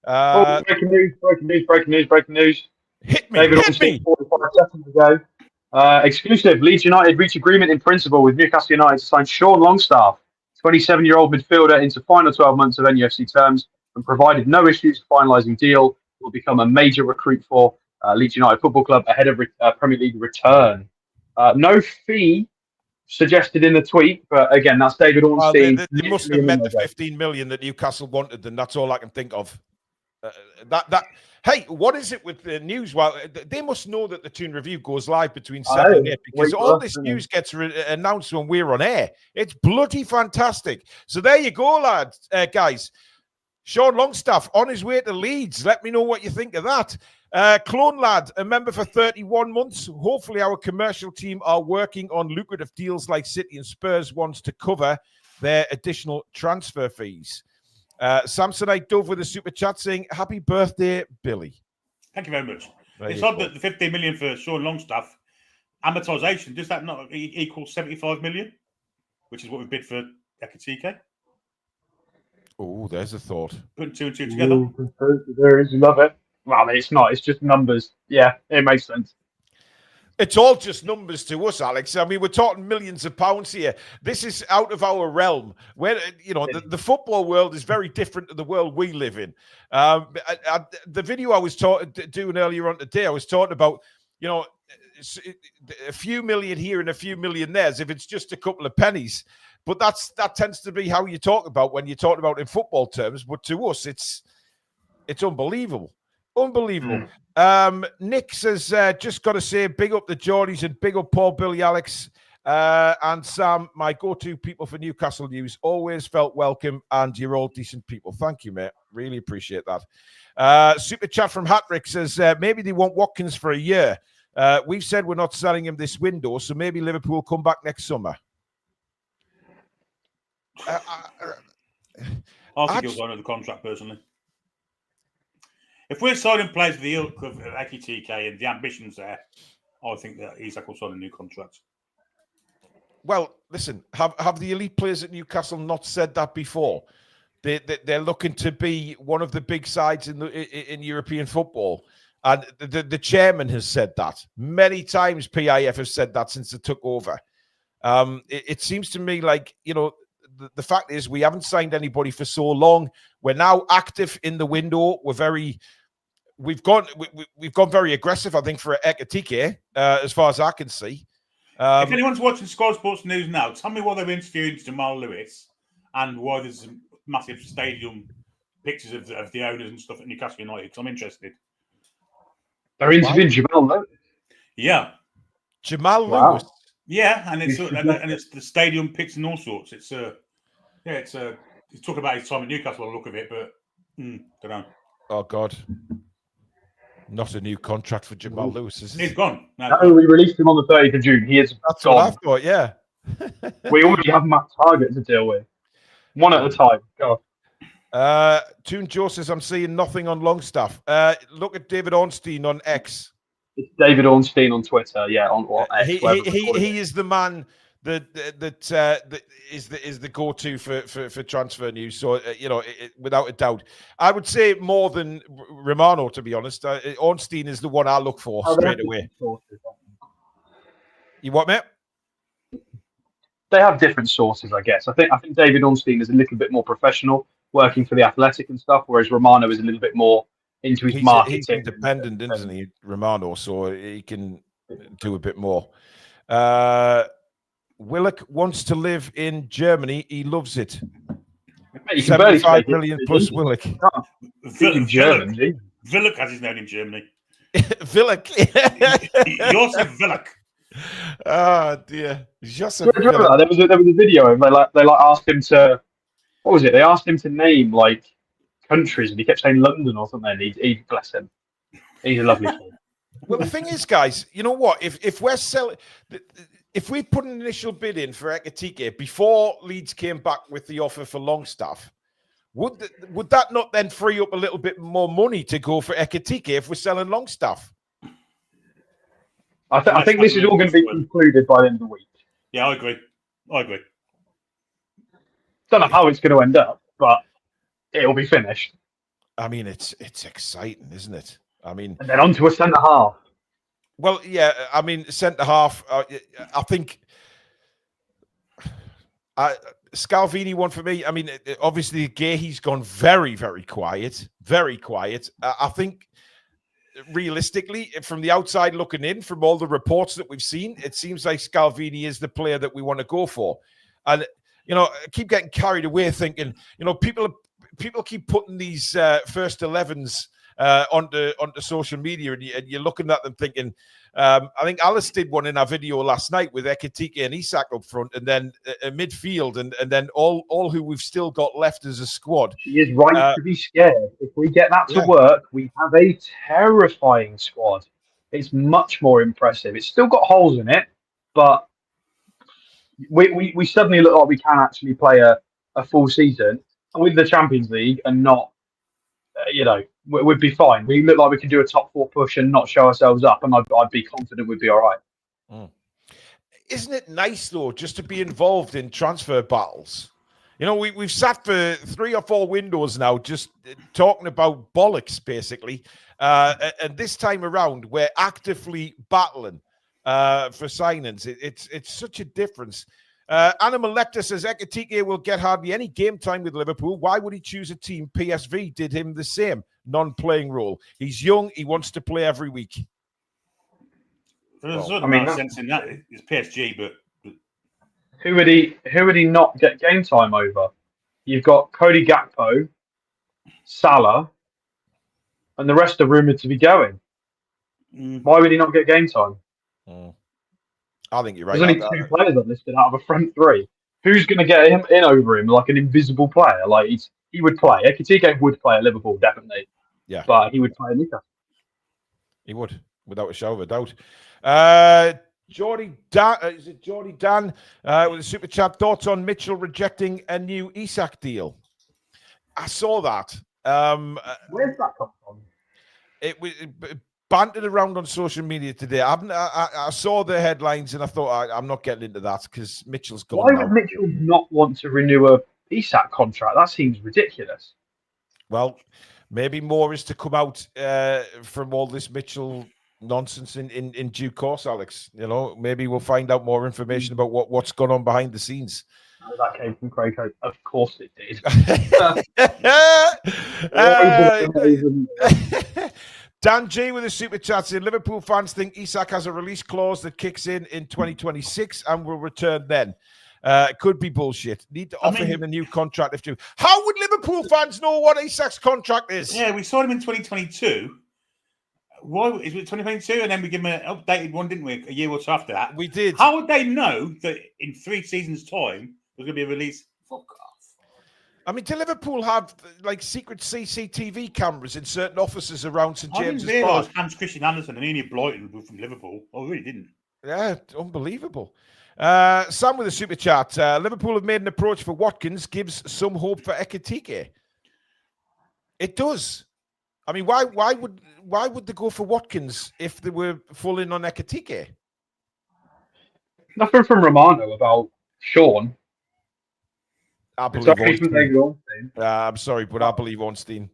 Breaking news. Hit me. David Ornstein, 45 seconds ago. Exclusive. Leeds United reach agreement in principle with Newcastle United to sign Sean Longstaff, 27-year-old midfielder, into final 12 months of NUFC terms, and provided no issues finalising deal, will become a major recruit for Leeds United Football Club ahead of Premier League return. No fee suggested in the tweet, but again, that's David Ornstein. They must have meant the 15 million that Newcastle wanted, and that's all I can think of. Hey, what is it with the news? Well, they must know that the Toon Review goes live between 7 and 8 because all this news gets announced when we're on air. It's bloody fantastic. So there you go, lads, guys. Sean Longstaff on his way to Leeds. Let me know what you think of that. Clone Lad, a member for 31 months. Hopefully our commercial team are working on lucrative deals like City and Spurs wants to cover their additional transfer fees. Samsonite Dove with a super chat saying, happy birthday, Billy. Thank you very much. It's odd that the 15 million for Sean Longstaff, amortization, does that not equal 75 million? Which is what we bid for Ekitike. Oh, there's a thought. Putting two and two together. There is, love it. Well, it's not. It's just numbers. Yeah, it makes sense. It's all just numbers to us, Alex. I mean, we're talking millions of pounds here. This is out of our realm. Where the football world is very different to the world we live in. The video I was doing earlier on today, I was talking about, a few million here and a few million there, as if it's just a couple of pennies. But that tends to be how you talk about when you talk about in football terms. But to us, it's unbelievable. Unbelievable. Nick says, just got to say, big up the Geordies and big up Paul, Billy, Alex, and Sam, my go-to people for Newcastle news. Always felt welcome, and you're all decent people. Thank you, mate. Really appreciate that. Super chat from Hatrick says, maybe they want Watkins for a year. We've said we're not selling him this window, so maybe Liverpool come back next summer. I think he'll sign another contract personally. If we're signing players with the ilk of Ekitike and the ambitions there, I think that Isak will sign a new contract. Well, listen, have the elite players at Newcastle not said that before? They're looking to be one of the big sides in European football. And the chairman has said that. Many times PIF has said that since it took over. It seems to me like, you know, the fact is we haven't signed anybody for so long. We're now active in the window. We've gone very aggressive, I think, for Ekitike, as far as I can see. If anyone's watching Sky Sports News now, tell me why they're interviewing Jamal Lewis and why there's massive stadium pictures of the owners and stuff at Newcastle United, because I'm interested. They're interviewing Jamal Lewis? Yeah. Jamal Lewis? Yeah, and it's the stadium pics and all sorts. It's talking about his time at Newcastle, the look of it, but don't know. Oh, God. Not a new contract for Jamal Lewis, is it? He's gone. No, we released him on the 30th of June. He is That's gone. what I thought, yeah. We already have Matt Target to deal with. One at a time. God. Toon Joe says, I'm seeing nothing on Longstaff. Look at David Ornstein on X. It's David Ornstein on Twitter, yeah. On X, he is the man that is the go-to for transfer news. So you know, without a doubt, I would say more than Romano, to be honest. Ornstein is the one I look for straight away. You what, mate? They have different sources, I guess. I think David Ornstein is a little bit more professional, working for the Athletic and stuff, whereas Romano is a little bit more into his marketing. He's independent, isn't he, Romano? So he can do a bit more. Willock wants to live in Germany. He loves it. 75 million plus Willock. In Germany. Willock has his name in Germany. Willock. Josef Willock. Oh dear. Josef Willock. There was a video and they asked him to, what was it? They asked him to name like countries and he kept saying London or something. He bless him. He's a lovely kid. Well, the thing is, guys, you know what? If we're selling, if we put an initial bid in for Ekitike before Leeds came back with the offer for Longstaff, would that not then free up a little bit more money to go for Ekitike if we're selling Longstaff? I think this is all going to be concluded by the end of the week. Yeah, I agree. Don't know how it's going to end up, but it'll be finished. I mean, it's exciting, isn't it? I mean, and then on to a centre half. Well, yeah, I mean, centre half. I think Scalvini one for me. I mean, obviously, Gahey's gone very, very quiet. Very quiet. I think realistically, from the outside looking in, from all the reports that we've seen, it seems like Scalvini is the player that we want to go for. And you know, I keep getting carried away thinking, you know, people keep putting these first 11s onto social media, and you're looking at them thinking, I think Alice did one in our video last night with Ekitike and Isak up front, and then a midfield, and then all who we've still got left as a squad. She is right to be scared. If we get that to work, we have a terrifying squad. It's much more impressive. It's still got holes in it, but we suddenly look like we can actually play a full season with the Champions League and not, you know, we'd be fine. We look like we can do a top 4 push and not show ourselves up, and I'd be confident we'd be all right. Isn't it nice, though, just to be involved in transfer battles? You know, we've sat for 3 or 4 windows now just talking about bollocks, basically. And this time around, we're actively battling for signings. It's such a difference. Animal Lecter says Ekitike will get hardly any game time with Liverpool. Why would he choose a team? PSV did him the same, non-playing role. He's young. He wants to play every week. There's sort of sense in that. It's PSG, but who would he not get game time over? You've got Cody Gakpo, Salah, and the rest are rumoured to be going. Why would he not get game time? I think you're right. There's only 2 players I've listed out of a front 3. Who's going to get him in over him like an invisible player? Like he would play. Ekitike would play at Liverpool, definitely. Yeah, but he would play at Newcastle. He would, without a shadow of a doubt. Geordie Dan, is it Geordie Dan with a super chat? Thoughts on Mitchell rejecting a new Isak deal? I saw that. Where's that come from? It was bantered around on social media today. I saw the headlines and I thought I'm not getting into that because Mitchell's gone. Why would Mitchell not want to renew a Isak contract? That seems ridiculous. Well, maybe more is to come out from all this Mitchell nonsense in due course, Alex. You know, maybe we'll find out more information about what's gone on behind the scenes. Oh, that came from Craig. Of course it did. Dan G with a super chat saying Liverpool fans think Isak has a release clause that kicks in 2026 and will return then. It could be bullshit. Need to offer him a new contract if you. How would Liverpool fans know what Isak's contract is? Yeah, we saw him in 2022. Why is it 2022? And then we give him an updated one, didn't we? A year or two after that. We did. How would they know that in 3 seasons' time there's going to be a release? Fuck off. I mean, do Liverpool have like secret CCTV cameras in certain offices around St James's Park? I didn't realise Hans Christian Andersen and Ian Blyton were from Liverpool. I really didn't. Yeah, unbelievable. Sam with a super chat. Liverpool have made an approach for Watkins, gives some hope for Ekitike. It does. I mean, why would they go for Watkins if they were full in on Ekitike? Nothing from Romano about Sean. I believe Ornstein. I'm sorry, but I believe Ornstein.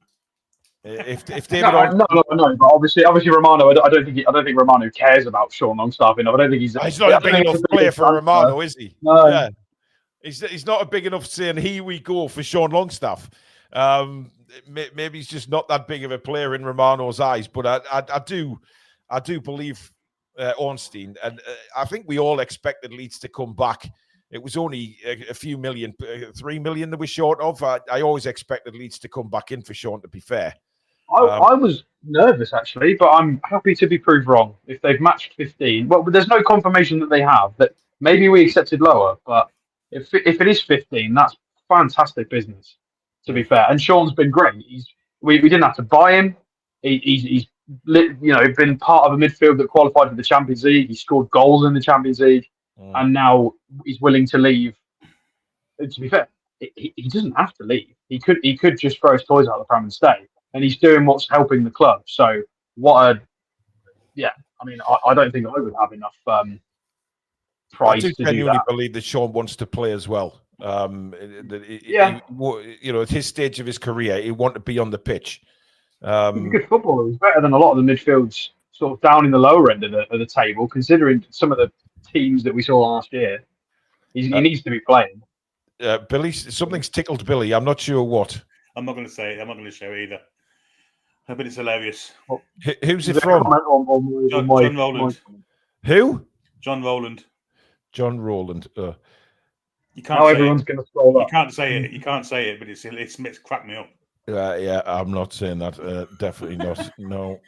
If David, no, but obviously Romano. I don't think Romano cares about Sean Longstaff enough. I don't think he's not a big enough player for Romano, is he? No. Yeah. He's not a big enough saying here we go for Sean Longstaff. Maybe he's just not that big of a player in Romano's eyes, but I do believe Ornstein, and I think we all expected Leeds to come back. It was only a few million, 3 million that we're short of. I always expected Leeds to come back in for Sean, to be fair. I was nervous, actually, but I'm happy to be proved wrong. If they've matched 15, well, there's no confirmation that they have. That maybe we accepted lower, but if it is 15, that's fantastic business, to be fair. And Sean's been great. We didn't have to buy him. He's been part of a midfield that qualified for the Champions League. He scored goals in the Champions League. And now he's willing to leave. To be fair, he doesn't have to leave. He could just throw his toys out of the pram and stay. And he's doing what's helping the club. So I don't think I would have enough price to do that. I genuinely believe that Sean wants to play as well. At his stage of his career, he wants to be on the pitch. He's a good footballer. He's better than a lot of the midfields sort of down in the lower end of the table, considering some of the teams that we saw last year. He needs to be playing. Billy, something's tickled Billy. I'm not sure what. I'm not going to say it. I'm not going to show it either. But it's hilarious. Who's it from? John Rowland. Who? John Rowland. John Rowland. You can't. Everyone's going to scroll up. You can't say it. You can't say it. But it's cracked me up. Yeah, I'm not saying that. Definitely not. No.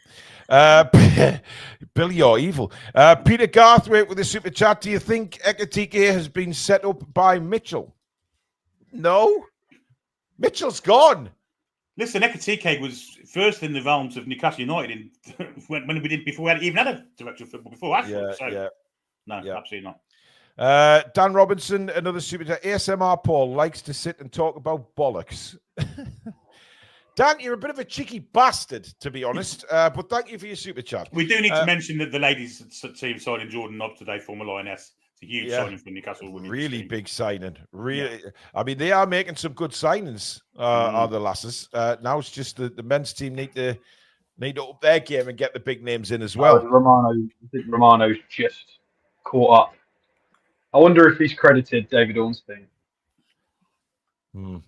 Billy, you're evil. Peter Garthwaite with a super chat. Do you think Ekitike has been set up by Mitchell? No. Mitchell's gone. Listen, Ekitike was first in the realms of Newcastle United when we did before we even had a director of football before. Absolutely not. Dan Robinson, another super chat. ASMR Paul likes to sit and talk about bollocks. Dan, you're a bit of a cheeky bastard, to be honest. But thank you for your super chat. We do need to mention that the ladies' team signing Jordan Nobb today, former Lioness. It's a huge signing for Newcastle. Really big signing. Really, I mean, they are making some good signings. Are the lasses? Now it's just the men's team need to up their game and get the big names in as well. Romano's just caught up. I wonder if he's credited David Ornstein. He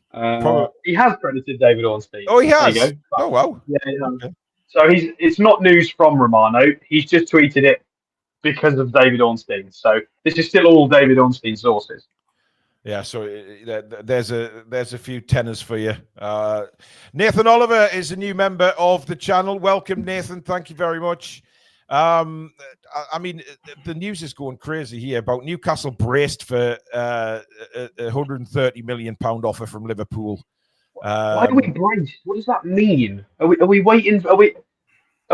has credited David Ornstein. Oh, he has. Oh, wow. Yeah. Okay. So it's not news from Romano. He's just tweeted it because of David Ornstein. So this is still all David Ornstein's sources. Yeah. So there's a few tenors for you. Nathan Oliver is a new member of the channel. Welcome, Nathan. Thank you very much. I mean, the news is going crazy here about Newcastle braced for a £130 million offer from Liverpool. Why are we braced? What does that mean? Are we waiting? Are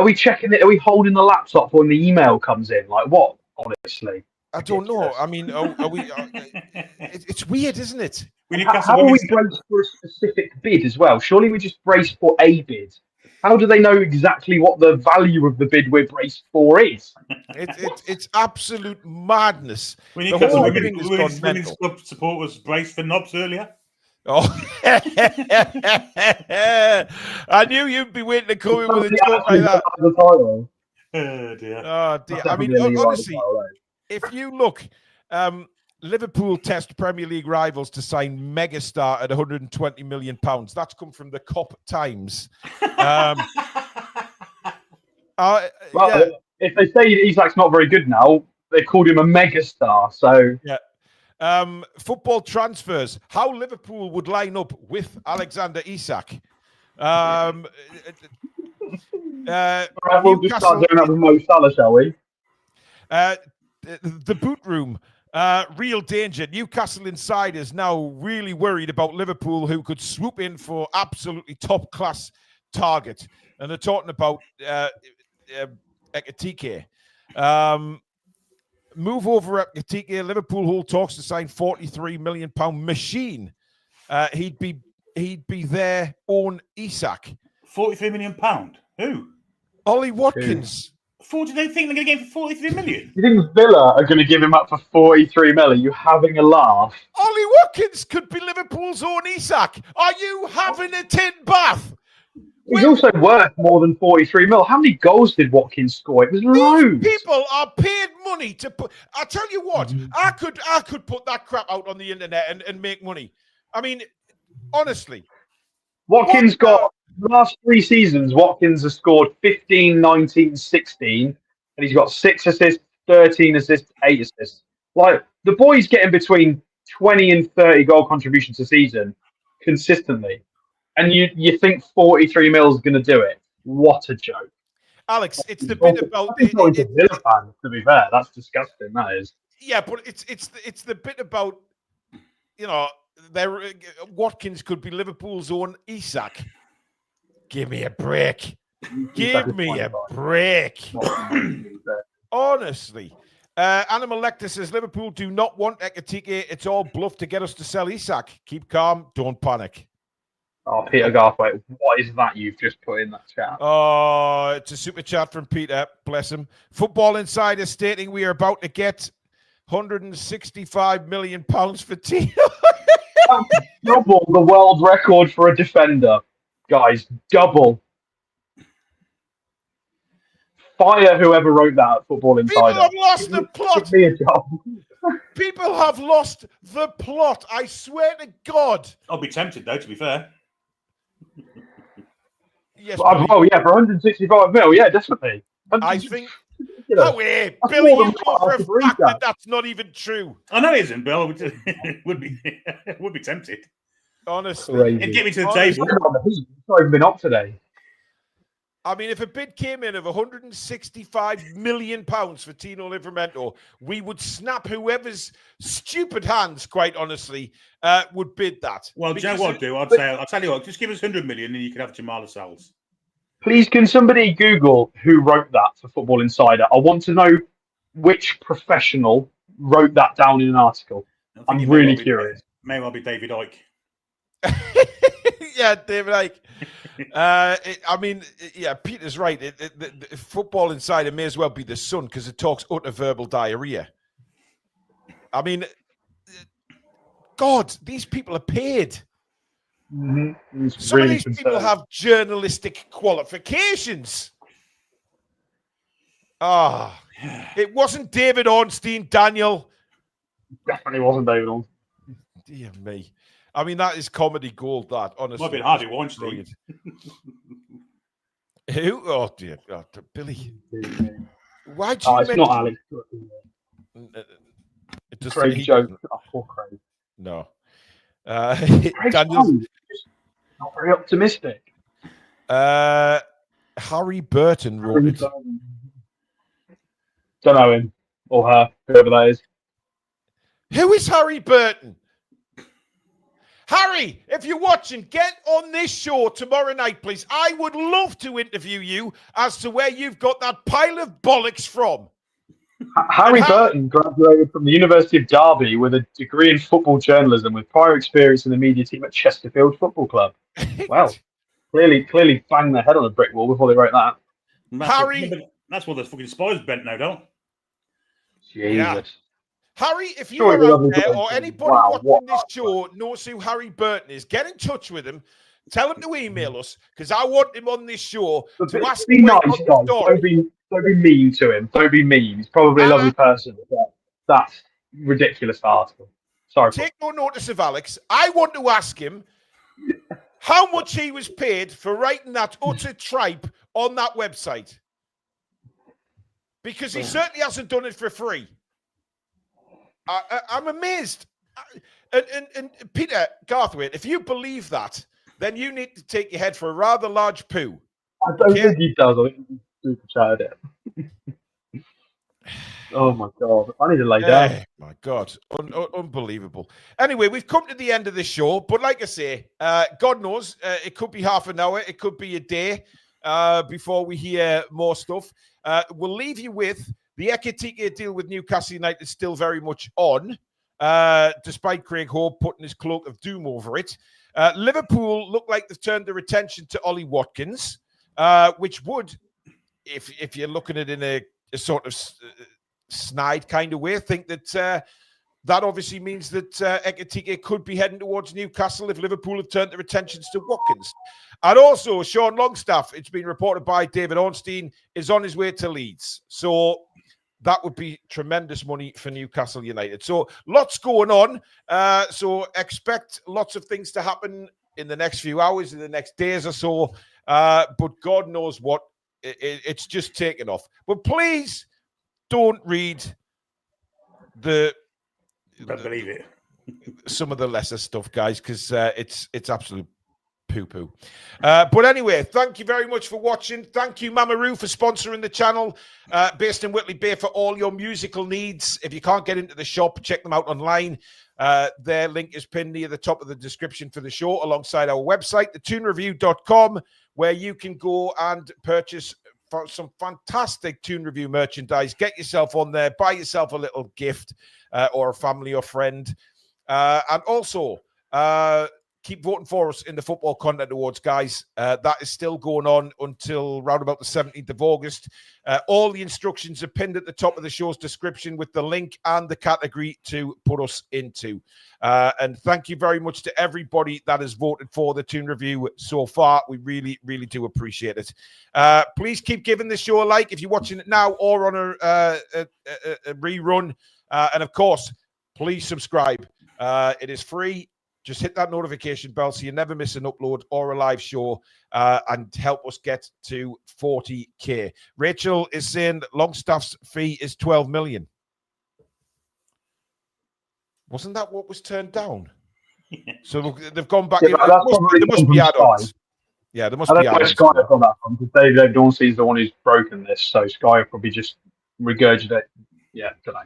we checking it? Are we holding the laptop when the email comes in? Like what? honestly. I don't know. I mean, are we? It's weird, isn't it? How are we braced for a specific bid as well? Surely we just brace for a bid. How do they know exactly what the value of the bid we're braced for is? It's absolute madness. We need The to whole have thing has gone women's mental. club supporters braced for knobs earlier. Oh, I knew you'd be waiting to come in with a joke like that. Oh dear. Oh dear. I mean, honestly, if you look, Liverpool test Premier League rivals to sign megastar at £120 million. That's come from the Cop Times. If they say Isak's not very good now, they called him a megastar. So yeah. Football transfers. How Liverpool would line up with Alexander Isak. We'll just start doing that with Mo Salah, shall we? The boot room. Real danger. Newcastle insiders now really worried about Liverpool, who could swoop in for absolutely top class target. And they're talking about Ekitike. Move over Ekitike. Liverpool hold talks to sign £43 million machine. He'd be their own Isak. £43 million. Who? Ollie Watkins. Do they think they're going to get him for 43 million? You think Villa are going to give him up for 43 million? Are you having a laugh? Ollie Watkins could be Liverpool's own Isak. Are you having a tin bath? He's also worth more than 43 mil. How many goals did Watkins score? It was loads. People are paid money to put. I tell you what, I could put that crap out on the internet and make money. I mean, honestly, Watkins got last 3 seasons. Watkins has scored 15, 19, 16, and he's got 6 assists, 13 assists, 8 assists. Like the boy's getting between 20 and 30 goal contributions a season consistently. And you think 43 mil is going to do it? What a joke, Alex! It's the bit about. He's not a Villa fan, to be fair. That's disgusting. That is. Yeah, but it's the bit about, Watkins could be Liverpool's own Isak. Give me a break. Give me a break. Honestly. Animal Lecter says Liverpool do not want Ekitike. It's all bluff to get us to sell Isak. Keep calm. Don't panic. Oh, Peter Garthwaite, what is that you've just put in that chat? Oh, it's a super chat from Peter. Bless him. Football Insider stating we are about to get £165 million for Tino. Double the world record for a defender. Guys, double. Fire whoever wrote that at Football Insider. People have lost the plot. Give me a job. People have lost the plot. I swear to God. I'll be tempted, though, to be fair. Yes, oh, yeah, for 165 mil, yeah, definitely. I think. No way, Billy, you know for a fact that's not even true. I know it isn't, but I would be tempted. Honestly, it'd get me to the table. It's not even been up today. I mean, if a bid came in of £165 million for Tino Livramento, we would snap whoever's stupid hands, quite honestly, would bid that. Well, do you know what I'd do? I'll tell you what, just give us 100 million and you could have Jamal Lascelles. Please, can somebody Google who wrote that for Football Insider? I want to know which professional wrote that down in an article. I'm really curious. May well be David Icke. Yeah, David Icke. Peter's right. The Football Insider may as well be the Sun because it talks utter verbal diarrhea. I mean, God, these people are paid. Mm-hmm. Some of these people have journalistic qualifications. It wasn't David Ornstein, Daniel. Definitely wasn't David Ornstein. Dear me. I mean, that is comedy gold, that, honestly. Might be Harvey Weinstein. Who? Oh, dear God. Billy. Why do you it's not Alex. Craig joke. Oh, poor Craig. No. Daniel's not very optimistic. Harry Burton wrote it. Don't know him or her, whoever that is. Who is Harry Burton? Harry, if you're watching, get on this show tomorrow night, please. I would love to interview you as to where you've got that pile of bollocks from. Harry Burton graduated from the University of Derby with a degree in football journalism with prior experience in the media team at Chesterfield Football Club. Well, clearly banged their head on a brick wall before they wrote that. That's what the fucking spies bent now, don't? Jesus. Yeah. Harry, if you Sure, are out there or anybody wow, watching this show knows who Harry Burton is, get in touch with him. Tell him to email us because I want him on this show to ask be him nice, about the guys. story. Don't be mean to him. Don't be mean. He's probably a lovely person, but that's ridiculous article. Sorry. Take no notice of Alex. I want to ask him how much he was paid for writing that utter tripe on that website. Because he certainly hasn't done it for free. I'm amazed. And Peter Garthwaite, if you believe that, then you need to take your head for a rather large poo. I don't think he does. I think he's super chatted it. Oh my God. I need to lay down. Oh my God. Unbelievable. Anyway, we've come to the end of the show, but like I say, God knows, it could be half an hour, it could be a day before we hear more stuff. We'll leave you with the Ekitike deal with Newcastle United still very much on, despite Craig Hope putting his cloak of doom over it. Liverpool look like they've turned their attention to Ollie Watkins, which would, if you're looking at it in a sort of snide kind of way, think that that obviously means that Ekitike could be heading towards Newcastle if Liverpool have turned their attentions to Watkins. And also, Sean Longstaff, it's been reported by David Ornstein, is on his way to Leeds. So that would be tremendous money for Newcastle United. So lots going on. So expect lots of things to happen in the next few hours, in the next days or so. But God knows what, it's just taken off. But please don't read Don't believe it. some of the lesser stuff, guys, because it's absolute poo-poo. But anyway, thank you very much for watching. Thank you, Mamaroo, for sponsoring the channel, based in Whitley Bay, for all your musical needs. If you can't get into the shop, check them out online. Their link is pinned near the top of the description for the show, alongside our website, thetoonreview.com, where you can go and purchase some fantastic Toon Review merchandise. Get yourself on there, buy yourself a little gift, or a family or friend. And also, keep voting for us in the Football Content Awards, guys. That is still going on until around about the 17th of August. All the instructions are pinned at the top of the show's description with the link and the category to put us into. And thank you very much to everybody that has voted for the Toon Review so far. We really, really do appreciate it. Please keep giving the show a like if you're watching it now or on a rerun. And of course, please subscribe. It is free. Just hit that notification bell so you never miss an upload or a live show, and help us get to 40K. Rachel is saying that Longstaff's fee is 12 million. Wasn't that what was turned down? So look, they've gone back. Yeah, there must be add-ons. Yeah, there must be add-ons. Sky have done that from, because David O'Donnell is the one who's broken this, so Sky have probably just regurgitate. Yeah, don't know.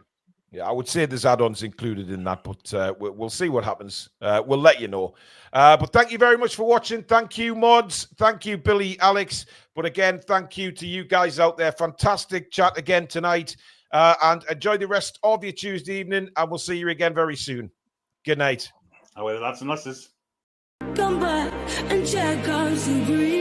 Yeah, I would say there's add-ons included in that, but we'll see what happens. We'll let you know. But thank you very much for watching. Thank you, mods. Thank you, Billy, Alex. But again, thank you to you guys out there. Fantastic chat again tonight. And enjoy the rest of your Tuesday evening, and we'll see you again very soon. Good night. Oh, well, that's and lasses. Come back and check out some green.